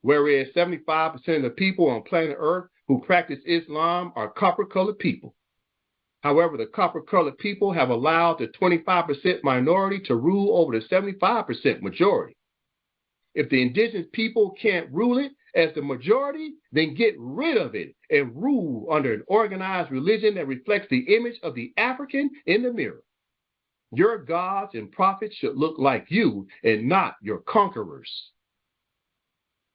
Whereas 75% of the people on planet Earth who practice Islam are copper-colored people. However, the copper-colored people have allowed the 25% minority to rule over the 75% majority. If the indigenous people can't rule it as the majority, then get rid of it and rule under an organized religion that reflects the image of the African in the mirror. Your gods and prophets should look like you and not your conquerors.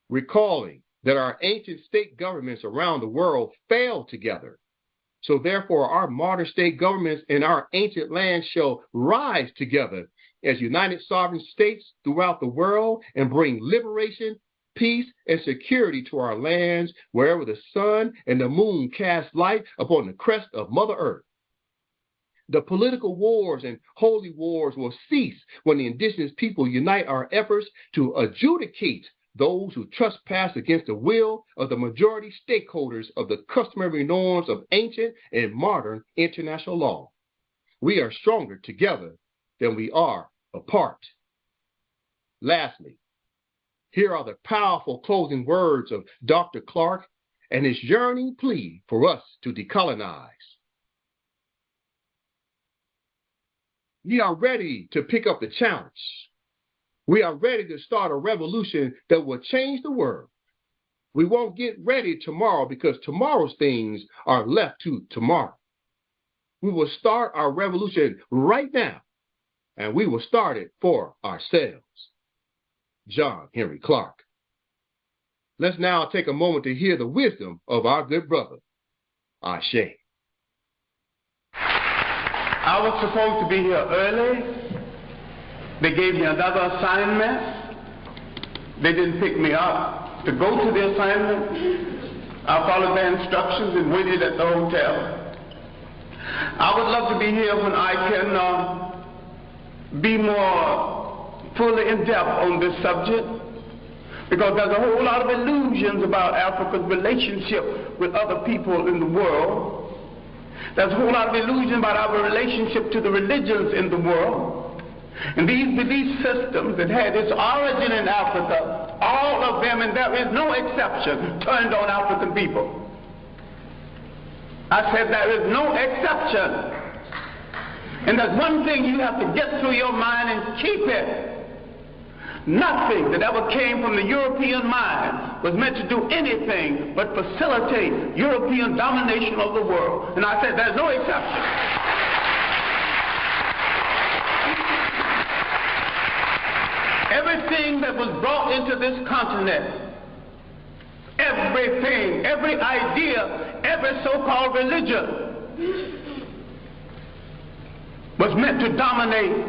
Recalling that our ancient state governments around the world failed together. So therefore, our modern state governments in our ancient lands shall rise together as united sovereign states throughout the world and bring liberation, peace, and security to our lands wherever the sun and the moon cast light upon the crest of Mother Earth. The political wars and holy wars will cease when the indigenous people unite our efforts to adjudicate those who trespass against the will of the majority stakeholders of the customary norms of ancient and modern international law. We are stronger together than we are apart. Lastly, here are the powerful closing words of Dr. Clark and his yearning plea for us to decolonize. We are ready to pick up the challenge. We are ready to start a revolution that will change the world. We won't get ready tomorrow because tomorrow's things are left to tomorrow. We will start our revolution right now, and we will start it for ourselves. John Henry Clark. Let's now take a moment to hear the wisdom of our good brother, Ashe. I was supposed to be here early. They gave me another assignment. They didn't pick me up to go to the assignment. I followed their instructions and waited at the hotel. I would love to be here when I can be more fully in depth on this subject, because there's a whole lot of illusions about Africa's relationship with other people in the world. There's a whole lot of illusion about our relationship to the religions in the world. And these belief systems that had its origin in Africa, all of them, and there is no exception, turned on African people. I said there is no exception. And there's one thing you have to get through your mind and keep it. Nothing that ever came from the European mind was meant to do anything but facilitate European domination of the world. And I said there's no exception. Everything that was brought into this continent, everything, every idea, every so-called religion was meant to dominate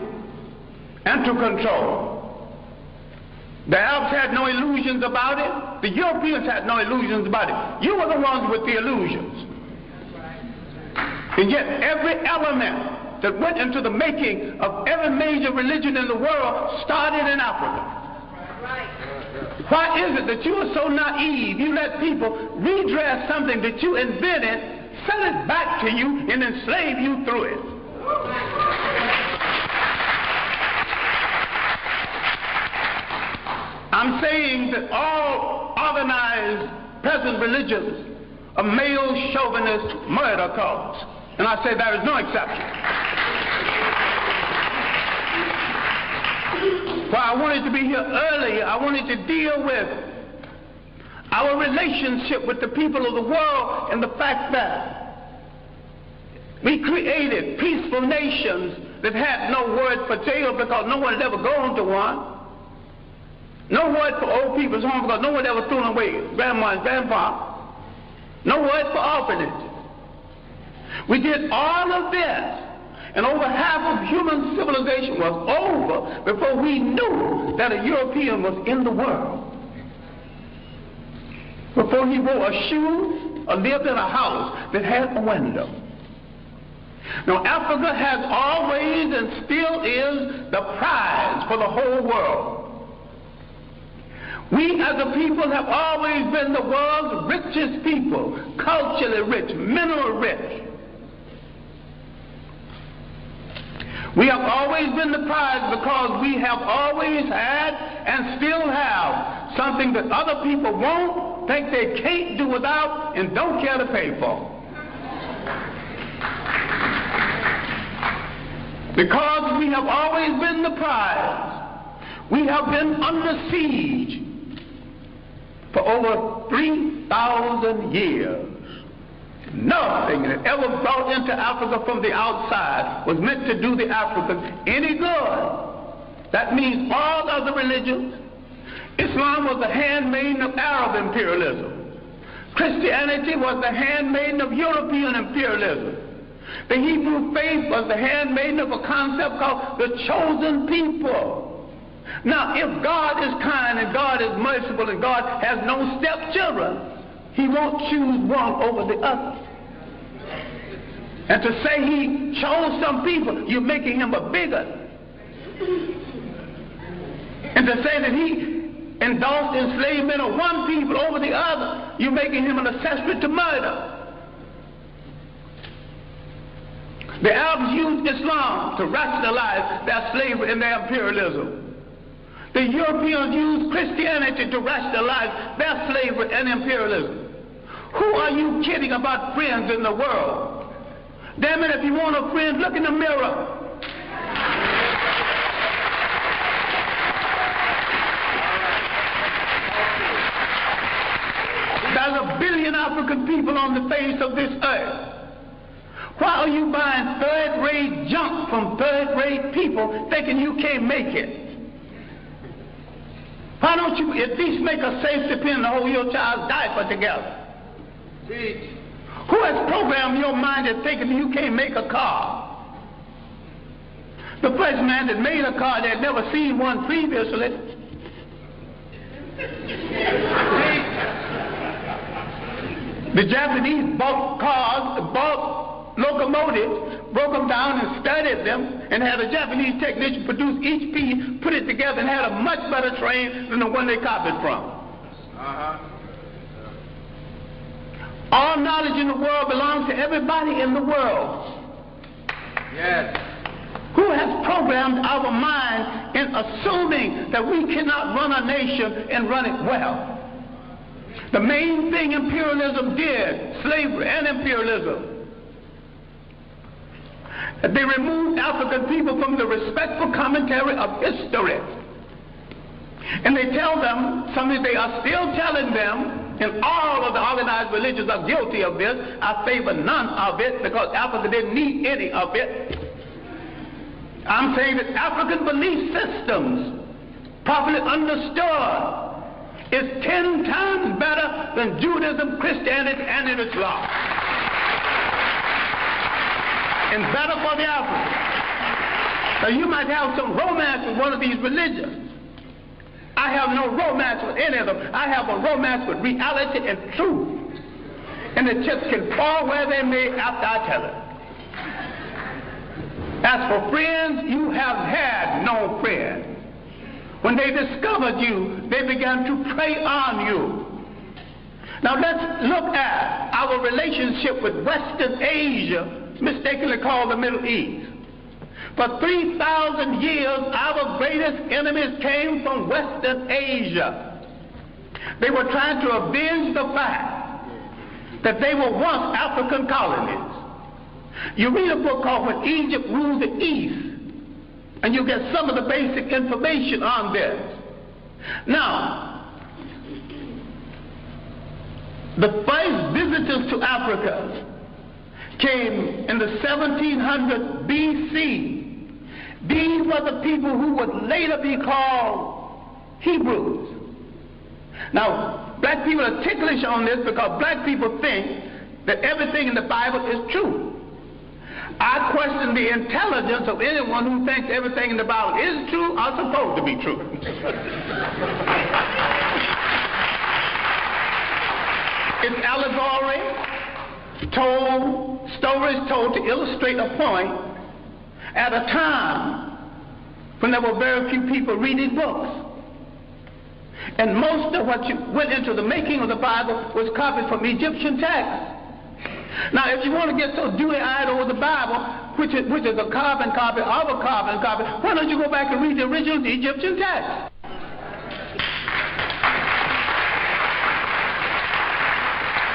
and to control. The Arabs had no illusions about it. The Europeans had no illusions about it. You were the ones with the illusions. And yet every element that went into the making of every major religion in the world started in Africa. Why is it that you are so naive? You let people redress something that you invented, sell it back to you, and enslave you through it. I'm saying that all organized present religions a male chauvinist murder cause. And I say there is no exception. Well, I wanted to be here earlier. I wanted to deal with our relationship with the people of the world and the fact that we created peaceful nations that had no word for jail because no one had ever gone to one. No word for old people's home because no one ever threw them away, grandma and grandpa. No word for orphanage. We did all of this, and over half of human civilization was over before we knew that a European was in the world. Before he wore a shoe or lived in a house that had a window. Now, Africa has always and still is the prize for the whole world. We as a people have always been the world's richest people, culturally rich, mineral rich. We have always been the prize because we have always had and still have something that other people won't, think they can't do without, and don't care to pay for. Because we have always been the prize, we have been under siege for over 3,000 years. Nothing that ever brought into Africa from the outside was meant to do the Africans any good. That means all other religions. Islam was the handmaiden of Arab imperialism. Christianity was the handmaiden of European imperialism. The Hebrew faith was the handmaiden of a concept called the chosen people. Now, if God is kind and God is merciful and God has no stepchildren, he won't choose one over the other. And to say he chose some people, you're making him a bigot. And to say that he endorsed enslavement of one people over the other, you're making him an accessory to murder. The Arabs used Islam to rationalize their slavery and their imperialism. The Europeans used Christianity to rationalize their slavery and imperialism. Who are you kidding about friends in the world? Damn it, if you want a friend, look in the mirror. There's 1 billion African people on the face of this earth. Why are you buying third-rate junk from third-rate people thinking you can't make it? Why don't you at least make a safety pin to hold your child's diaper together? Who has programmed your mind to thinking you can't make a car? The first man that made a car that had never seen one previously. The Japanese bought cars, bought locomotives, broke them down and studied them, and had a Japanese technician produce each piece, put it together, and had a much better train than the one they copied from. All knowledge in the world belongs to everybody in the world. Yes. Who has programmed our mind in assuming that we cannot run a nation and run it well? The main thing imperialism did, slavery and imperialism, they removed African people from the respectful commentary of history. And they tell them something they are still telling them, and all of the organized religions are guilty of this. I favor none of it because Africa didn't need any of it. I'm saying that African belief systems, properly understood, is 10 times better than Judaism, Christianity, and Islam. And better for the African. So you might have some romance with one of these religions. I have no romance with any of them. I have a romance with reality and truth. And the chips can fall where they may after I tell it. As for friends, you have had no friends. When they discovered you, they began to prey on you. Now let's look at our relationship with Western Asia, mistakenly called the Middle East. For 3,000 years, our greatest enemies came from Western Asia. They were trying to avenge the fact that they were once African colonies. You read a book called When Egypt Ruled the East, and you get some of the basic information on this. Now, the first visitors to Africa came in the 1700s BC. These were the people who would later be called Hebrews. Now, black people are ticklish on this because black people think that everything in the Bible is true. I question the intelligence of anyone who thinks everything in the Bible is true or supposed to be true. It's allegory, stories told to illustrate a point at a time when there were very few people reading books. And most of what went into the making of the Bible was copied from Egyptian texts. Now, if you want to get so dewy-eyed over the Bible, which is a carbon copy of a carbon copy, why don't you go back and read the original Egyptian text?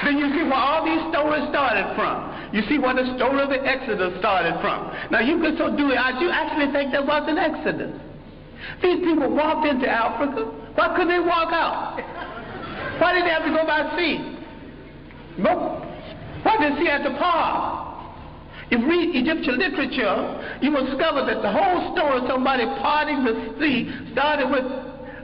Then you see where all these stories started from. You see where the story of the Exodus started from. Now, you get so dewy-eyed, you actually think there was an Exodus. These people walked into Africa. Why couldn't they walk out? Why did they have to go by sea? Nope. Why did they see at the park? If you read Egyptian literature, you will discover that the whole story of somebody parting the sea started with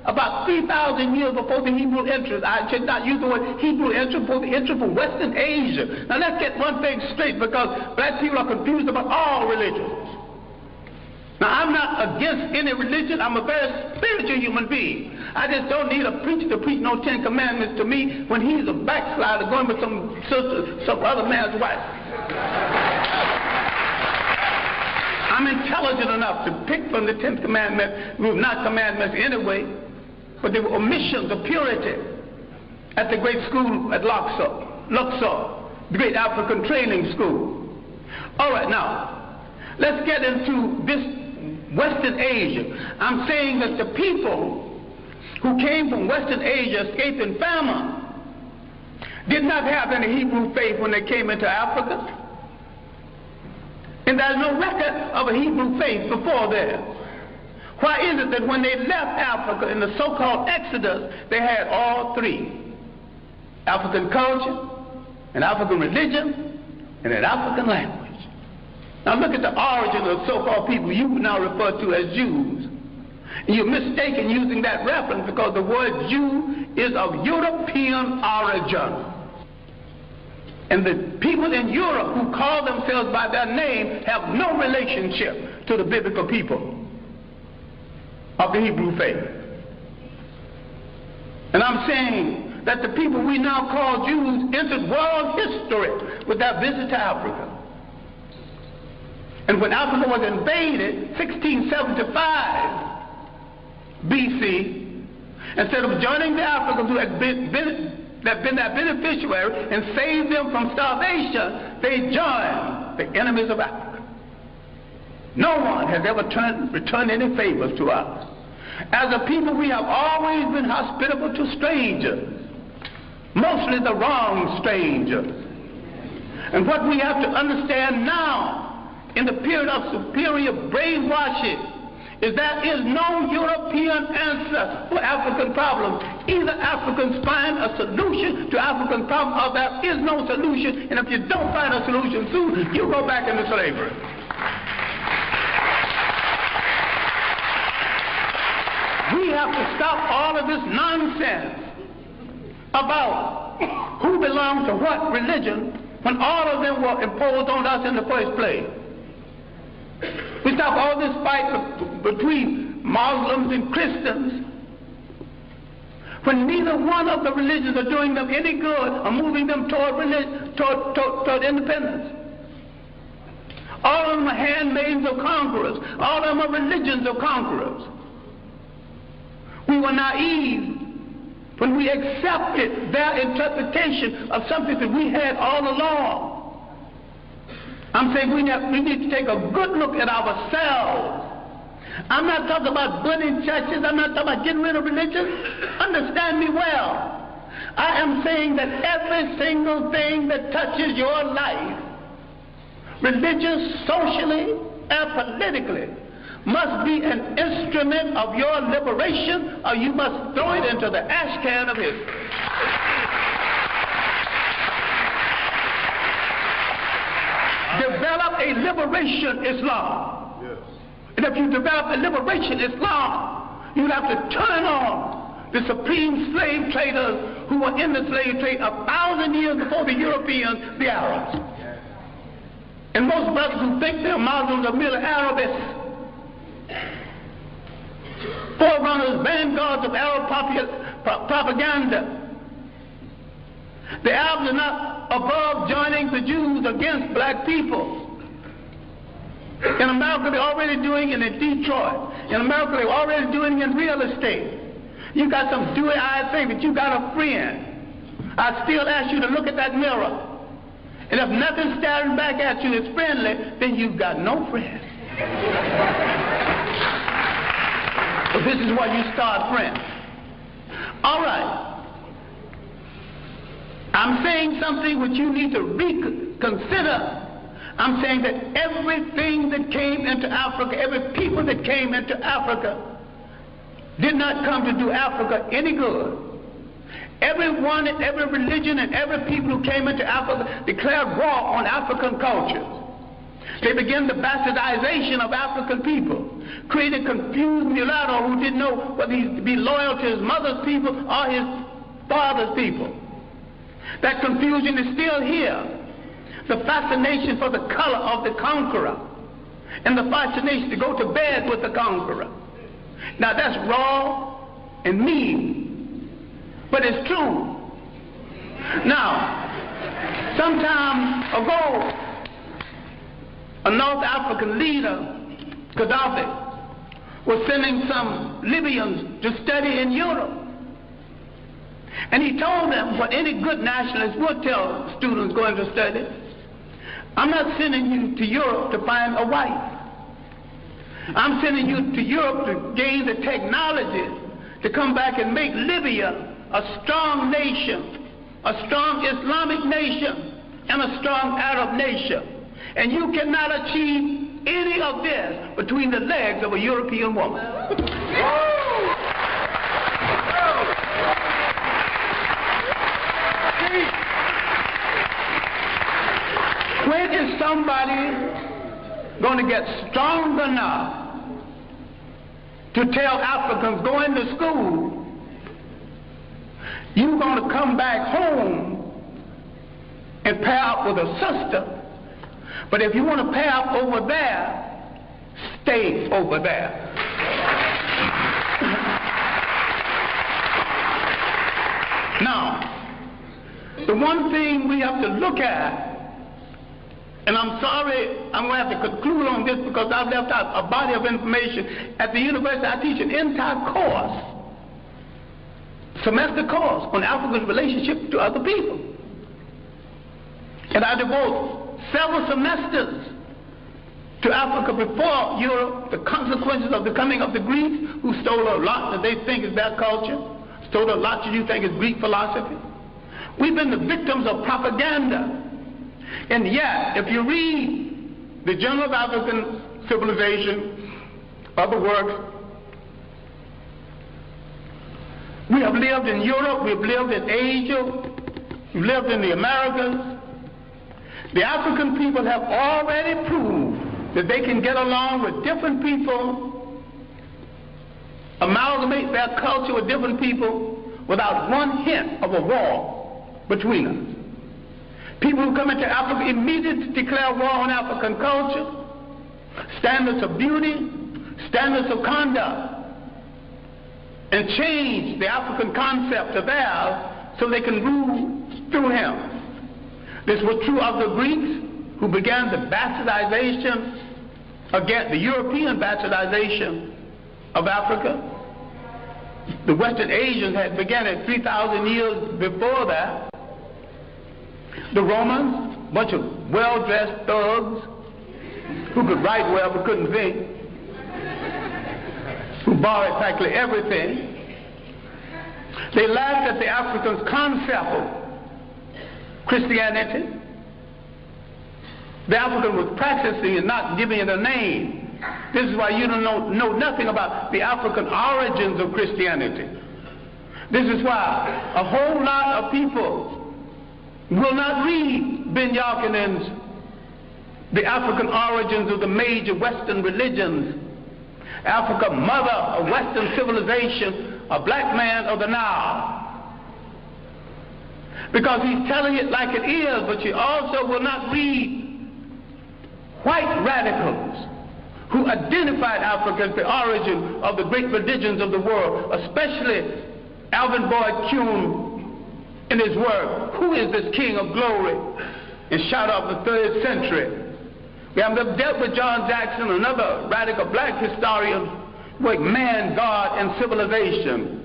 about 3,000 years before the Hebrew entrance. I should not use the word Hebrew entrance, before the entrance from Western Asia. Now let's get one thing straight, because black people are confused about all religions. Now, I'm not against any religion. I'm a very spiritual human being. I just don't need a preacher to preach no 10 Commandments to me when he's a backslider going with some other man's wife. I'm intelligent enough to pick from the 10th Commandment, not commandments anyway, but they were omissions of purity at the great school at Luxor, the great African training school. All right, now, let's get into this Western Asia. I'm saying that the people who came from Western Asia escaping famine did not have any Hebrew faith when they came into Africa. And there's no record of a Hebrew faith before there. Why is it that when they left Africa in the so-called Exodus, they had all three? African culture, an African religion, and an African language. Now look at the origin of the so-called people you now refer to as Jews. And you're mistaken using that reference because the word Jew is of European origin. And the people in Europe who call themselves by their name have no relationship to the biblical people of the Hebrew faith. And I'm saying that the people we now call Jews entered world history with their visit to Africa. And when Africa was invaded, 1675 BC, instead of joining the Africans who had been their beneficiary and saved them from starvation, they joined the enemies of Africa. No one has ever returned any favors to us. As a people, we have always been hospitable to strangers, mostly the wrong strangers. And what we have to understand now, in the period of superior brainwashing, is there is no European answer for African problems. Either Africans find a solution to African problems, or there is no solution, and if you don't find a solution soon, you go back into slavery. We have to stop all of this nonsense about who belongs to what religion when all of them were imposed on us in the first place. We stop all this fight between Muslims and Christians when neither one of the religions are doing them any good or moving them toward independence. All of them are handmaids of conquerors. All of them are religions of conquerors. We were naive when we accepted their interpretation of something that we had all along. I'm saying we need to take a good look at ourselves. I'm not talking about burning churches. I'm not talking about getting rid of religion. Understand me well. I am saying that every single thing that touches your life, religious, socially, and politically, must be an instrument of your liberation, or you must throw it into the ash can of history. Develop a liberation Islam. Yes. And if you develop a liberation Islam, you'll have to turn on the supreme slave traders who were in the slave trade 1,000 years before the Europeans, the Arabs. Yes. And most brothers who think they're Muslims are merely Arabists. Forerunners, vanguards of Arab propaganda. The Arabs are not above joining the Jews against black people. In America, they're already doing it in Detroit. In America, they're already doing it in real estate. You got some dewy-eyed thing, but you got a friend. I still ask you to look at that mirror. And if nothing staring back at you is friendly, then you've got no friend. So this is why you start friends. All right. I'm saying something which you need to reconsider. I'm saying that everything that came into Africa, every people that came into Africa, did not come to do Africa any good. Everyone and every religion and every people who came into Africa declared war on African culture. They began the bastardization of African people, created confused mulatto who didn't know whether he'd be loyal to his mother's people or his father's people. That confusion is still here. The fascination for the color of the conqueror and the fascination to go to bed with the conqueror. Now that's raw and mean, but it's true. Now, some time ago, a North African leader, Gaddafi, was sending some Libyans to study in Europe. And he told them what any good nationalist would tell students going to study: I'm not sending you to Europe to find a wife. I'm sending you to Europe to gain the technology to come back and make Libya a strong nation, a strong Islamic nation, and a strong Arab nation. And you cannot achieve any of this between the legs of a European woman. When is somebody going to get strong enough to tell Africans going to school, you're going to come back home and pair up with a sister, but if you want to pair up over there, stay over there. Now, the one thing we have to look at, and I'm sorry, I'm going to have to conclude on this because I've left out a body of information. At the university, I teach an entire course, semester course, on Africa's relationship to other people. And I devote several semesters to Africa before Europe, the consequences of the coming of the Greeks, who stole a lot that they think is their culture, stole a lot that you think is Greek philosophy. We've been the victims of propaganda. And yet, if you read the Journal of African Civilization, other works, we have lived in Europe, we've lived in Asia, we've lived in the Americas. The African people have already proved that they can get along with different people, amalgamate their culture with different people without one hint of a war between us. People who come into Africa immediately declare war on African culture, standards of beauty, standards of conduct, and change the African concept of theirs so they can rule through him. This was true of the Greeks, who began the bastardization, again, the European bastardization of Africa. The Western Asians had begun it 3,000 years before that. The Romans, a bunch of well-dressed thugs who could write well but couldn't think, who borrowed practically everything. They laughed at the Africans' concept of Christianity. The African was practicing and not giving it a name. This is why you don't know nothing about the African origins of Christianity. This is why a whole lot of people will not read Ben Yakinen's The African Origins of the Major Western Religions, Africa, Mother of Western Civilization, a Black Man of the Nile. Because he's telling it like it is, but you also will not read white radicals who identified Africa as the origin of the great religions of the world, especially Alvin Boyd Kuhn in his work, Who is This King of Glory? In Shadow of the 3rd Century. We have dealt with John Jackson, another radical black historian, with man, God, and civilization.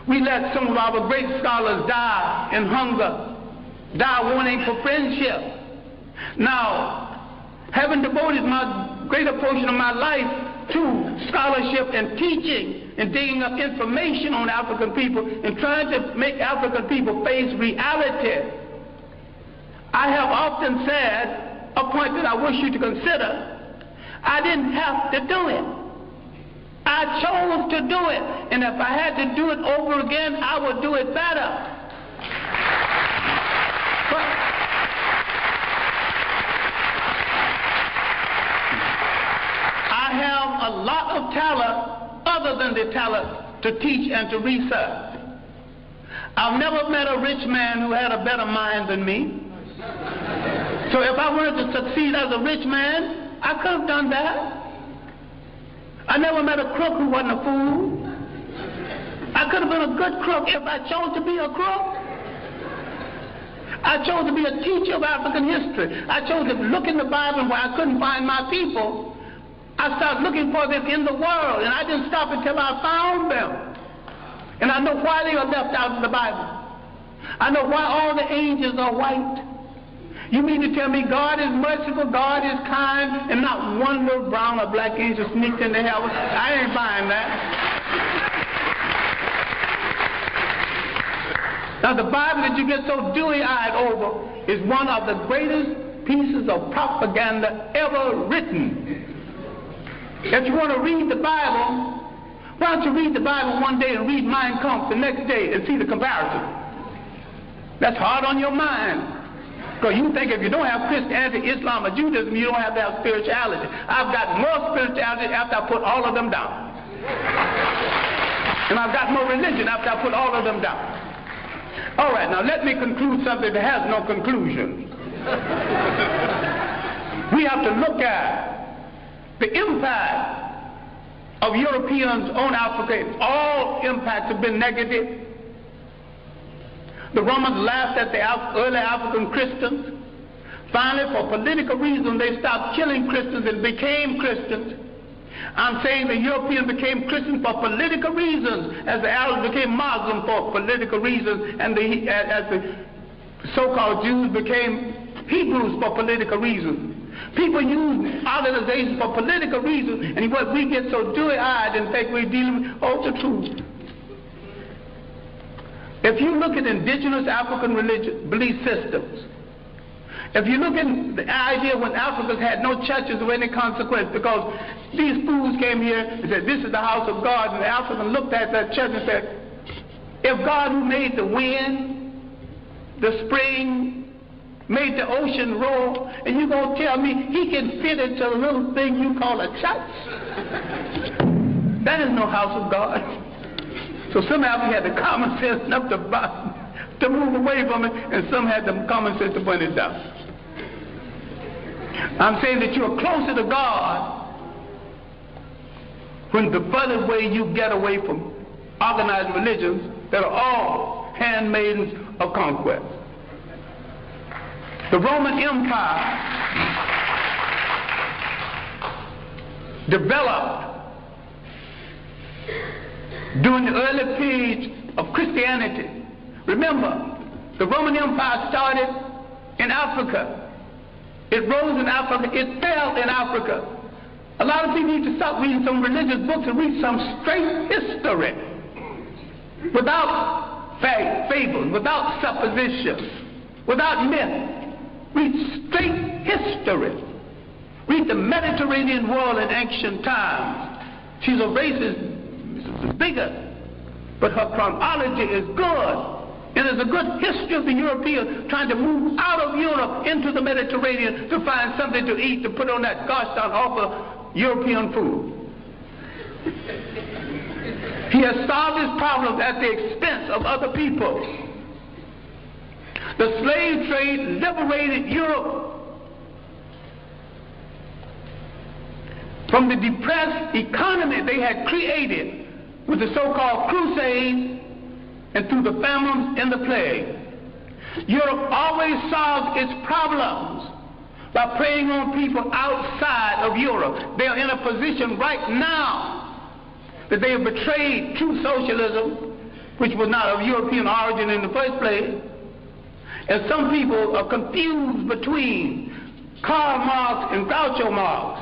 We let some of our great scholars die in hunger, die wanting for friendship. Now, having devoted my greater portion of my life to scholarship and teaching and digging up information on African people and trying to make African people face reality, I have often said, a point that I wish you to consider, I didn't have to do it. I chose to do it. And if I had to do it over again, I would do it better. But I have a lot of talent other than the talent to teach and to research. I've never met a rich man who had a better mind than me. So if I wanted to succeed as a rich man, I could have done that. I never met a crook who wasn't a fool. I could have been a good crook if I chose to be a crook. I chose to be a teacher of African history. I chose to look in the Bible where I couldn't find my people. I started looking for them in the world, and I didn't stop until I found them. And I know why they are left out of the Bible. I know why all the angels are white. You mean to tell me God is merciful, God is kind, and not one little brown or black angel sneaked into heaven? I ain't buying that. Now the Bible that you get so dewy-eyed over is one of the greatest pieces of propaganda ever written. If you want to read the Bible, why don't you read the Bible one day and read Mein Kampf the next day and see the comparison? That's hard on your mind. Because you think if you don't have Christianity, Islam, or Judaism, you don't have to have spirituality. I've got more spirituality after I put all of them down. And I've got more religion after I put all of them down. All right, now let me conclude something that has no conclusion. We have to look at the impact of Europeans on Africa. All impacts have been negative. The Romans laughed at the early African Christians. Finally, for political reasons, they stopped killing Christians and became Christians. I'm saying the Europeans became Christians for political reasons, as the Arabs became Muslim for political reasons, and as the so-called Jews became Hebrews for political reasons. People use organizations for political reasons, and what we get so dewy-eyed and think we're dealing with the truth. If you look at indigenous African religious belief systems, if you look at the idea when Africans had no churches of any consequence because these fools came here and said, this is the house of God, and the African looked at that church and said, if God who made the wind, the spring, made the ocean roar, and you're going to tell me he can fit into a little thing you call a church? That is no house of God. So some Africans had the common sense enough to move away from it, and some had the common sense to burn it down. I'm saying that you're closer to God when the further way you get away from organized religions that are all handmaidens of conquest. The Roman Empire developed during the early period of Christianity. Remember, the Roman Empire started in Africa. It rose in Africa. It fell in Africa. A lot of people need to stop reading some religious books and read some straight history. without fables, without suppositions, without myth. Read straight history. Read the Mediterranean world in ancient times. She's a racist bigot, but her chronology is good. It is a good history of the Europeans trying to move out of Europe into the Mediterranean to find something to eat, to put on that gosh darn awful European food. He has solved his problems at the expense of other people. The slave trade liberated Europe from the depressed economy they had created with the so-called Crusades and through the famines and the plague. Europe always solves its problems by preying on people outside of Europe. They are in a position right now that they have betrayed true socialism, which was not of European origin in the first place. And some people are confused between Karl Marx and Groucho Marx.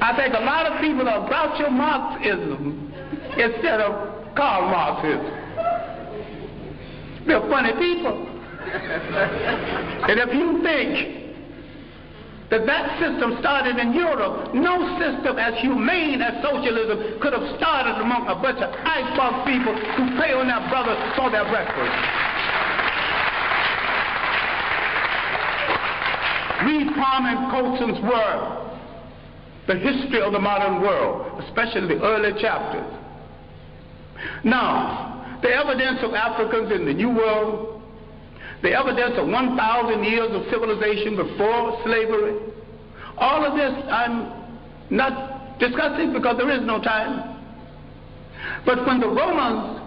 I think a lot of people are Groucho Marxism instead of Karl Marxism. They're funny people. And if you think that system started in Europe, no system as humane as socialism could have started among a bunch of icebox people who prey on their brothers for their breakfast. Read Kwame Colson's work, The History of the Modern World, especially the early chapters. Now, the evidence of Africans in the New World, the evidence of 1,000 years of civilization before slavery, all of this I'm not discussing because there is no time. But when the Romans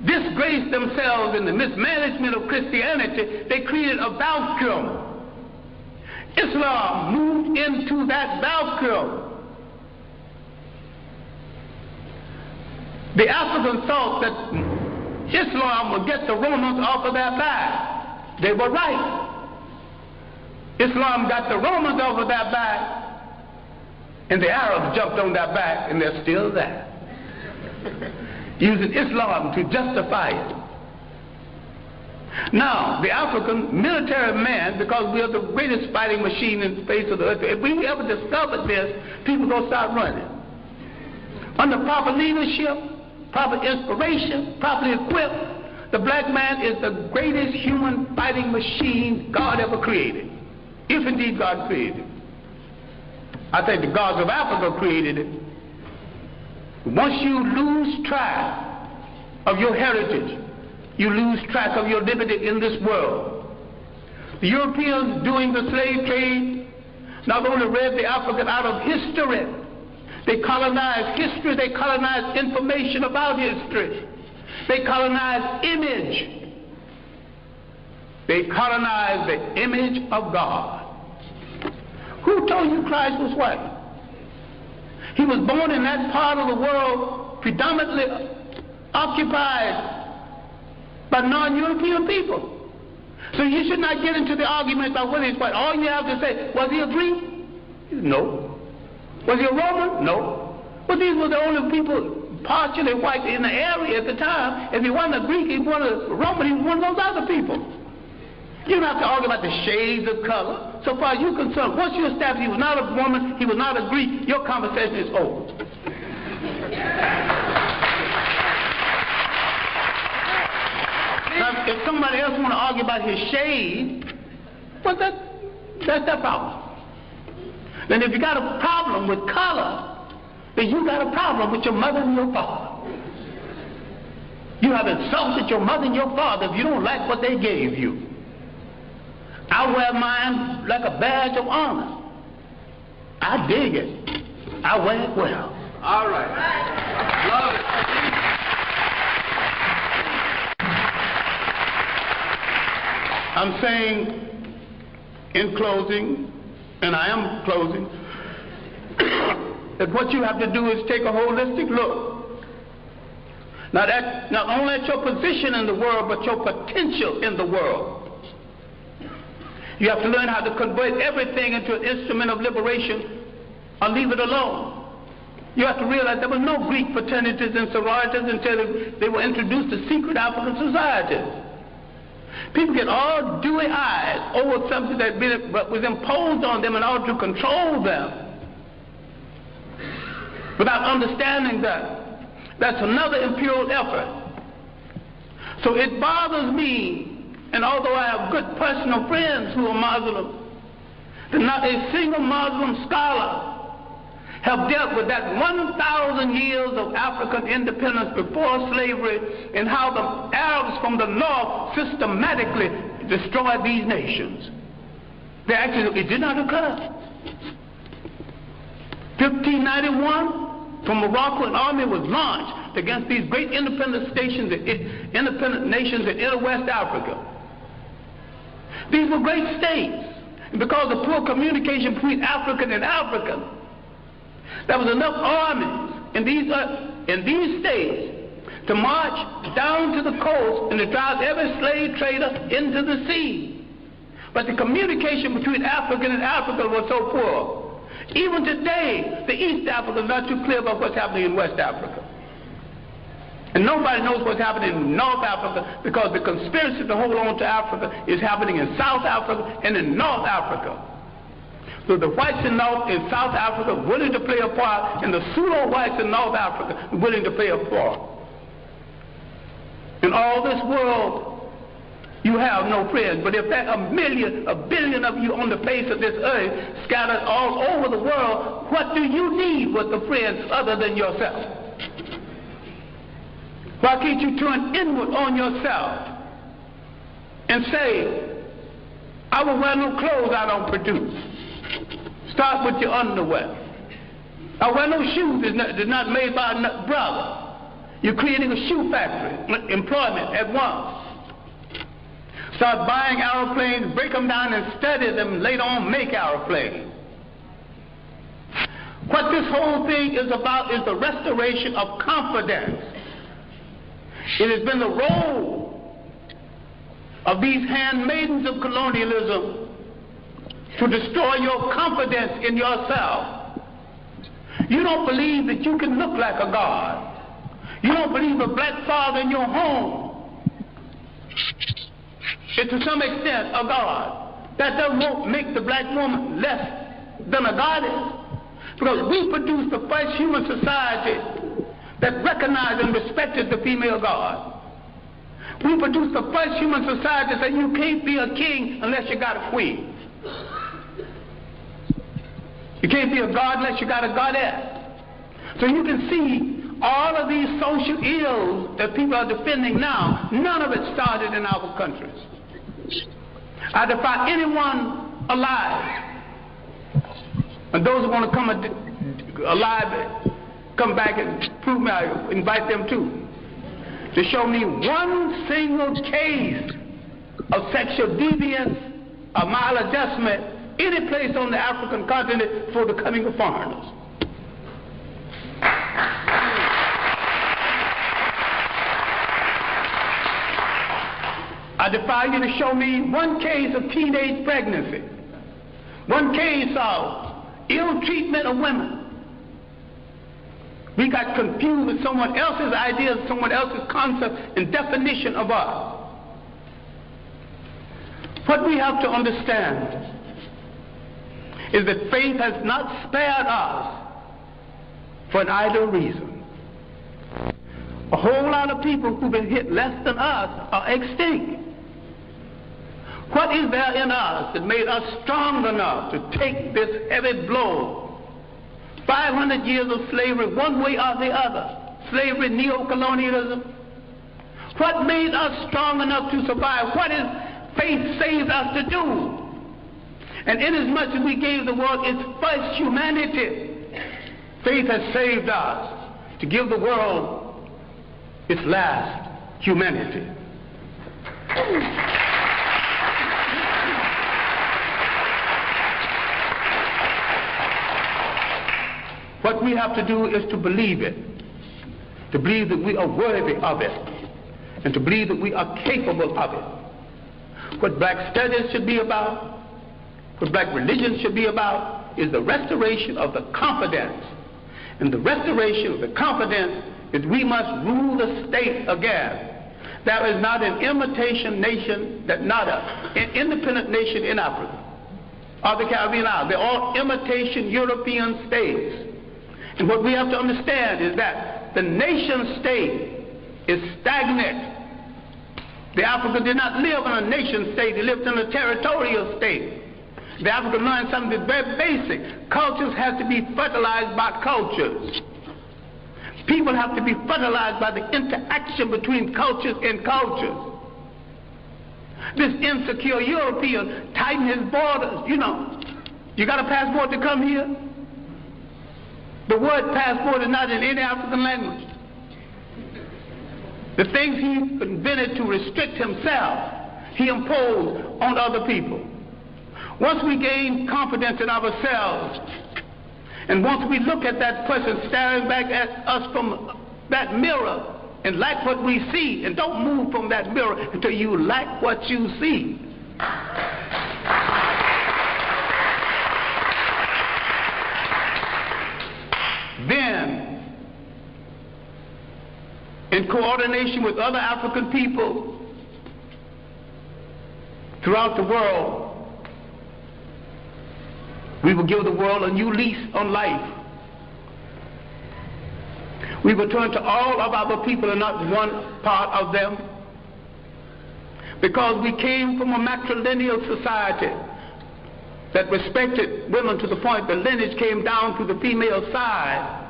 disgraced themselves in the mismanagement of Christianity, they created a vacuum. Islam moved into that vacuum. The Africans thought that Islam would get the Romans off of their back. They were right. Islam got the Romans off of their back, and the Arabs jumped on their back, and they're still there, using Islam to justify it. Now, the African military man, because we are the greatest fighting machine in the face of the earth, if we ever discovered this, people are going to start running. Under proper leadership, proper inspiration, properly equipped, the black man is the greatest human fighting machine God ever created. If indeed God created it. I think the gods of Africa created it. Once you lose track of your heritage, you lose track of your liberty in this world. The Europeans doing the slave trade not only read the African out of history, they colonized history, they colonized information about history. They colonized image. They colonized the image of God. Who told you Christ was white? He was born in that part of the world predominantly occupied by non-European people. So you should not get into the argument about whether he's white. All you have to say, was he a Greek? No. Was he a Roman? No. But these were the only people partially white in the area at the time. If he wasn't a Greek, he wasn't a Roman, he was one of those other people. You don't have to argue about the shades of color. So far as you're concerned, once you establish he was not a woman, he was not a Greek, your conversation is over. Now, if somebody else want to argue about his shade, well, that's their problem. Then if you got a problem with color, then you got a problem with your mother and your father. You have insulted your mother and your father if you don't like what they gave you. I wear mine like a badge of honor. I dig it. I wear it well. All right. Love it. I'm saying in closing, and I am closing, that what you have to do is take a holistic look. Not only at your position in the world, but your potential in the world. You have to learn how to convert everything into an instrument of liberation or leave it alone. You have to realize there were no Greek fraternities and sororities until they were introduced to secret African societies. People get all dewy-eyed over something that was imposed on them in order to control them, without understanding that that's another imperial effort. So it bothers me, and although I have good personal friends who are Muslim, that not a single Muslim scholar have dealt with that 1,000 years of African independence before slavery and how the Arabs from the north systematically destroyed these nations. It did not occur. 1591, from Morocco, an army was launched against these great independent nations in inner West Africa. These were great states. And because of poor communication between African and African, there was enough armies in these states to march down to the coast and to drive every slave trader into the sea. But the communication between African and African was so poor. Even today, the East Africans are not too clear about what's happening in West Africa. And nobody knows what's happening in North Africa, because the conspiracy to hold on to Africa is happening in South Africa and in North Africa. So the whites in South Africa are willing to play a part, and the pseudo-whites in North Africa are willing to play a part. In all this world, you have no friends. But if there are a billion of you on the face of this earth, scattered all over the world, what do you need with the friends other than yourself? Why can't you turn inward on yourself and say, I will wear no clothes I don't produce? Start with your underwear. I wear no shoes that's not made by a brother. You're creating a shoe factory, employment at once. Start buying aeroplanes, break them down and study them, and later on make aeroplanes. What this whole thing is about is the restoration of confidence. It has been the role of these handmaidens of colonialism to destroy your confidence in yourself. You don't believe that you can look like a god. You don't believe a black father in your home is to some extent a god. That doesn't make the black woman less than a goddess. Because we produced the first human society that recognized and respected the female god. We produced the first human society that said you can't be a king unless you got a queen. You can't be a god unless you got a goddess. So you can see all of these social ills that people are defending now, none of it started in our countries. I defy anyone alive, and those who want to come alive, come back and prove me, I invite them too, to show me one single case of sexual deviance or maladjustment any place on the African continent for the coming of foreigners. I defy you to show me one case of teenage pregnancy, one case of ill treatment of women. We got confused with someone else's ideas, someone else's concept and definition of us. What we have to understand is that faith has not spared us for an idle reason. A whole lot of people who've been hit less than us are extinct. What is there in us that made us strong enough to take this heavy blow? 500 years of slavery, one way or the other. Slavery, neo-colonialism. What made us strong enough to survive? What is faith saved us to do? And inasmuch as we gave the world its first humanity, faith has saved us to give the world its last humanity. What we have to do is to believe it, to believe that we are worthy of it, and to believe that we are capable of it. What black studies should be about, what black religion should be about, is the restoration of the confidence And the restoration of the confidence is we must rule the state again. There is not an imitation nation, an independent nation in Africa or the Caribbean Islands. They're all imitation European states. And what we have to understand is that the nation state is stagnant. The Africans did not live in a nation state, they lived in a territorial state. The African learned something that's very basic. Cultures have to be fertilized by cultures. People have to be fertilized by the interaction between cultures and cultures. This insecure European tightened his borders. You know, you got a passport to come here? The word passport is not in any African language. The things he invented to restrict himself, he imposed on other people. Once we gain confidence in ourselves, and once we look at that person staring back at us from that mirror and like what we see, and don't move from that mirror until you like what you see. Then, in coordination with other African people throughout the world, we will give the world a new lease on life. We will turn to all of our people and not one part of them. Because we came from a matrilineal society that respected women to the point the lineage came down to the female side.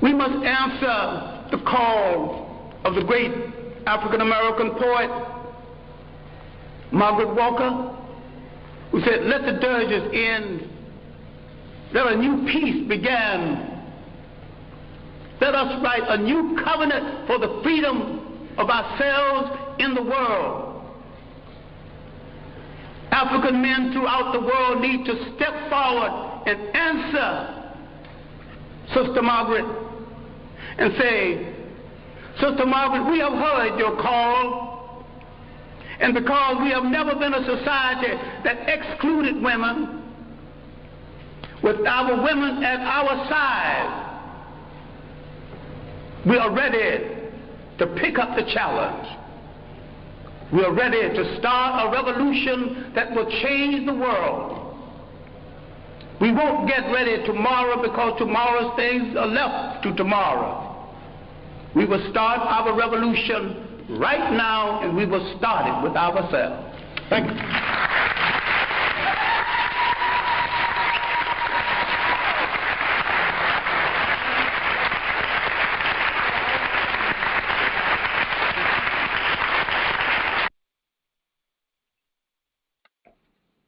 We must answer the call of the great African-American poet, Margaret Walker, who said, let the dirges end, let a new peace begin. Let us write a new covenant for the freedom of ourselves in the world. African men throughout the world need to step forward and answer Sister Margaret and say, Sister Margaret, we have heard your call. And because we have never been a society that excluded women, with our women at our side, we are ready to pick up the challenge. We are ready to start a revolution that will change the world. We won't get ready tomorrow because tomorrow's things are left to tomorrow. We will start our revolution right now, and we will start it with ourselves. Thank you.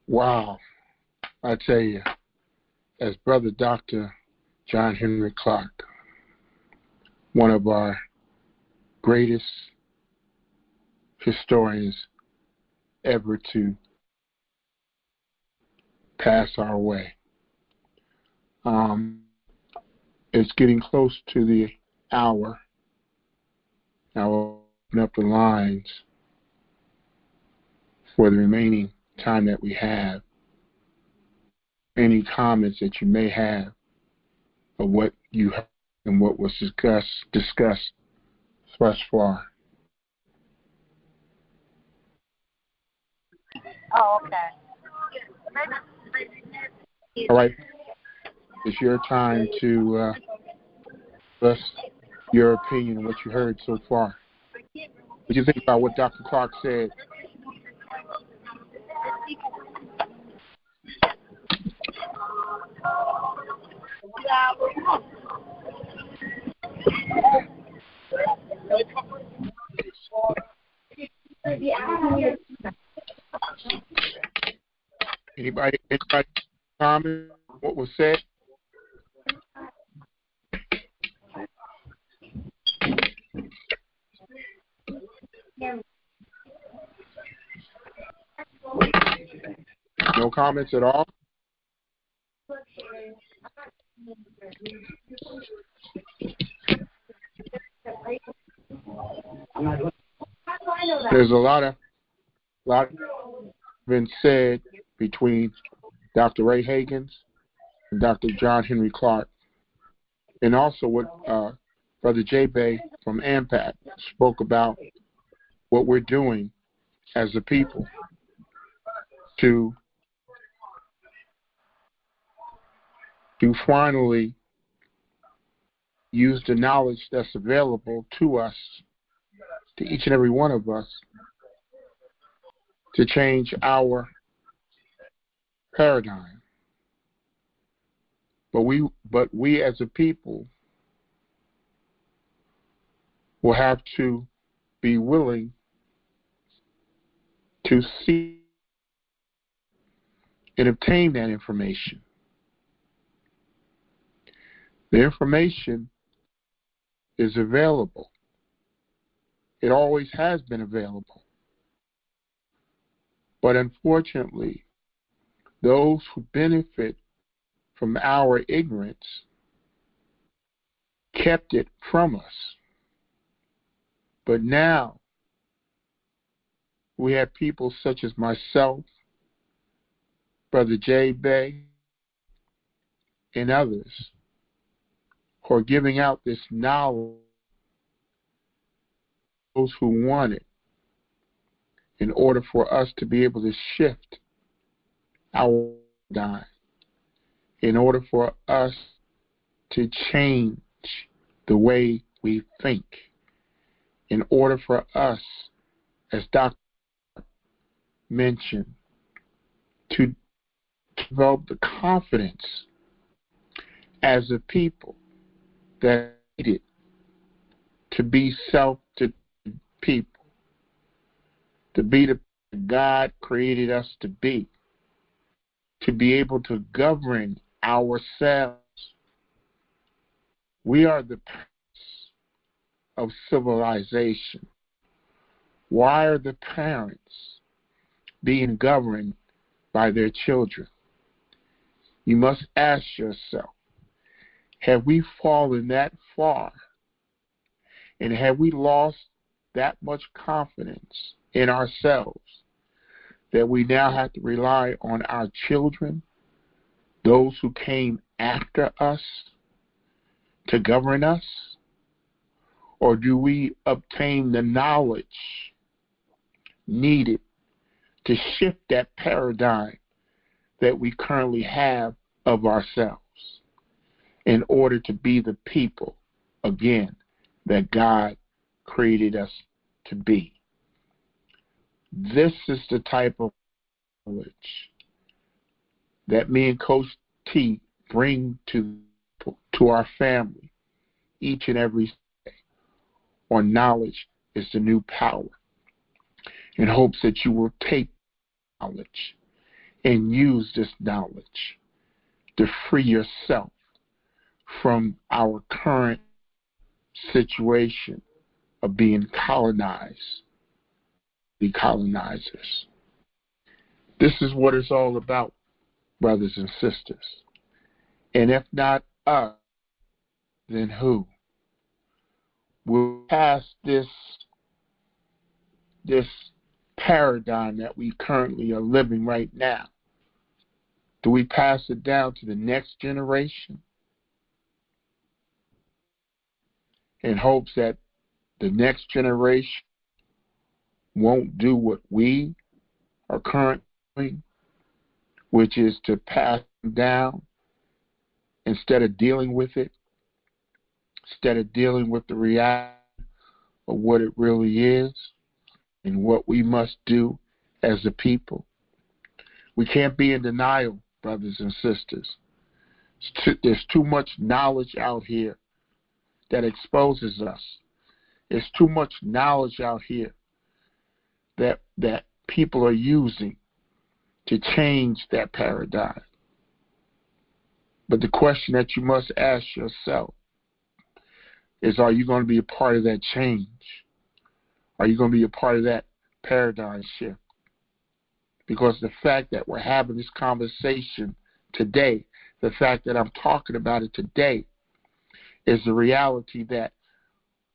Wow. I tell you, as Brother Dr. John Henry Clarke, one of our greatest historians ever to pass our way. It's getting close to the hour. I'll open up the lines for the remaining time that we have. Any comments that you may have of what you heard and what was discussed thus far. Oh, okay. All right. It's your time to express your opinion on what you heard so far. What do you think about what Dr. Clarke said? Anybody comment what was said? No comments at all? There's a lot been said between Dr. Ray Hagins and Dr. John Henry Clarke. And also what Brother J. Bay from AMPAC spoke about, what we're doing as a people to finally use the knowledge that's available to us, to each and every one of us, to change our paradigm. But we as a people will have to be willing to see and obtain that information. The information is available. It always has been available. But unfortunately, those who benefit from our ignorance kept it from us. But now, we have people such as myself, Brother J. Bay, and others who are giving out this knowledge, those who want it, in order for us to be able to shift our paradigm, in order for us to change the way we think, in order for us, as Dr. mentioned, to develop the confidence as a people that needed to be self-to people, to be the God created us to be able to govern ourselves. We are the parents of civilization. Why are the parents being governed by their children? You must ask yourself, have we fallen that far? And have we lost that much confidence in ourselves that we now have to rely on our children, those who came after us, to govern us? Or do we obtain the knowledge needed to shift that paradigm that we currently have of ourselves in order to be the people, again, that God created us to be? This is the type of knowledge that me and Coach T bring to our family each and every day. Or knowledge is the new power, in hopes that you will take knowledge and use this knowledge to free yourself from our current situation of being colonized, the colonizers. This is what it's all about, brothers and sisters. And if not us, then who? We'll pass this paradigm that we currently are living right now. Do we pass it down to the next generation in hopes that the next generation won't do what we are currently doing, which is to pass it down instead of dealing with it, instead of dealing with the reality of what it really is and what we must do as a people? We can't be in denial, brothers and sisters. There's too much knowledge out here that exposes us. There's too much knowledge out here that people are using to change that paradigm. But the question that you must ask yourself is, are you going to be a part of that change? Are you going to be a part of that paradigm shift? Because the fact that we're having this conversation today, the fact that I'm talking about it today, is the reality that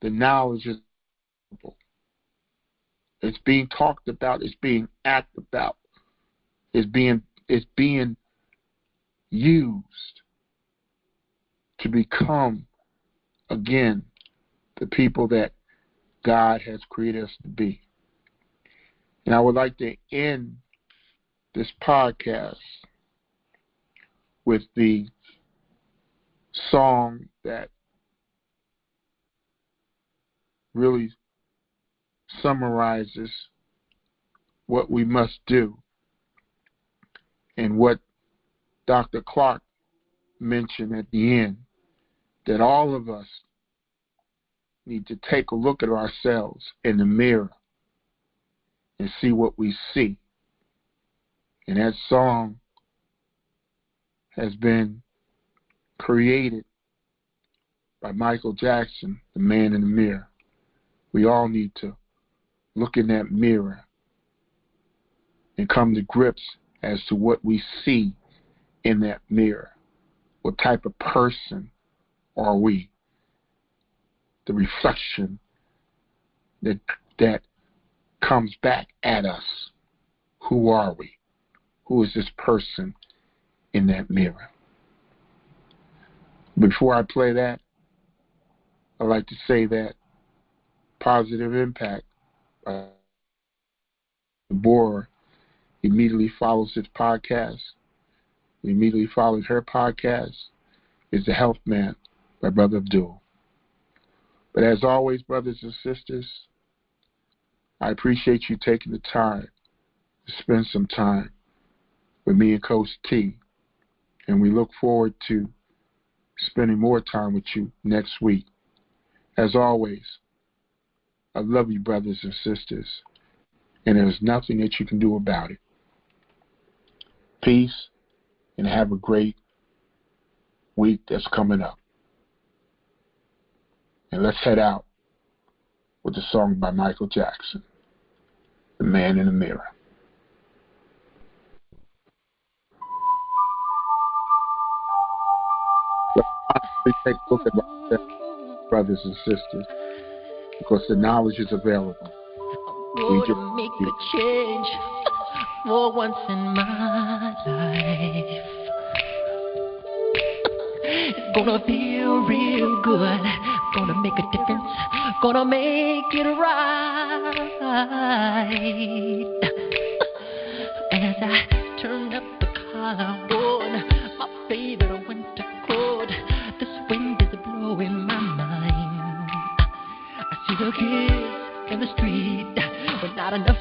the knowledge is available. It's being talked about, it's being acted about, it's being used to become again, the people that God has created us to be. And I would like to end this podcast with the song that really summarizes what we must do and what Dr. Clark mentioned at the end, that all of us need to take a look at ourselves in the mirror and see what we see. And that song has been created by Michael Jackson, The Man in the Mirror. We all need to look in that mirror and come to grips as to what we see in that mirror. What type of person are we? The reflection that comes back at us. Who are we? Who is this person in that mirror? Before I play that, I'd like to say that Positive Impact, Deborah immediately follows his podcast. He immediately follows her podcast. Is The Health Man by Brother Abdul. But as always, brothers and sisters, I appreciate you taking the time to spend some time with me and Coach T. And we look forward to spending more time with you next week. As always, I love you, brothers and sisters, and there's nothing that you can do about it. Peace, and have a great week that's coming up. And let's head out with a song by Michael Jackson, The Man in the Mirror. Let's take a look at myself, brothers and sisters, because the knowledge is available. We just make a change for once in my life. It's gonna feel real good. Gonna make a difference. Gonna make it right. As I turn up the collar on my favorite winter coat, this wind is blowing my mind. I see the kids in the street with not enough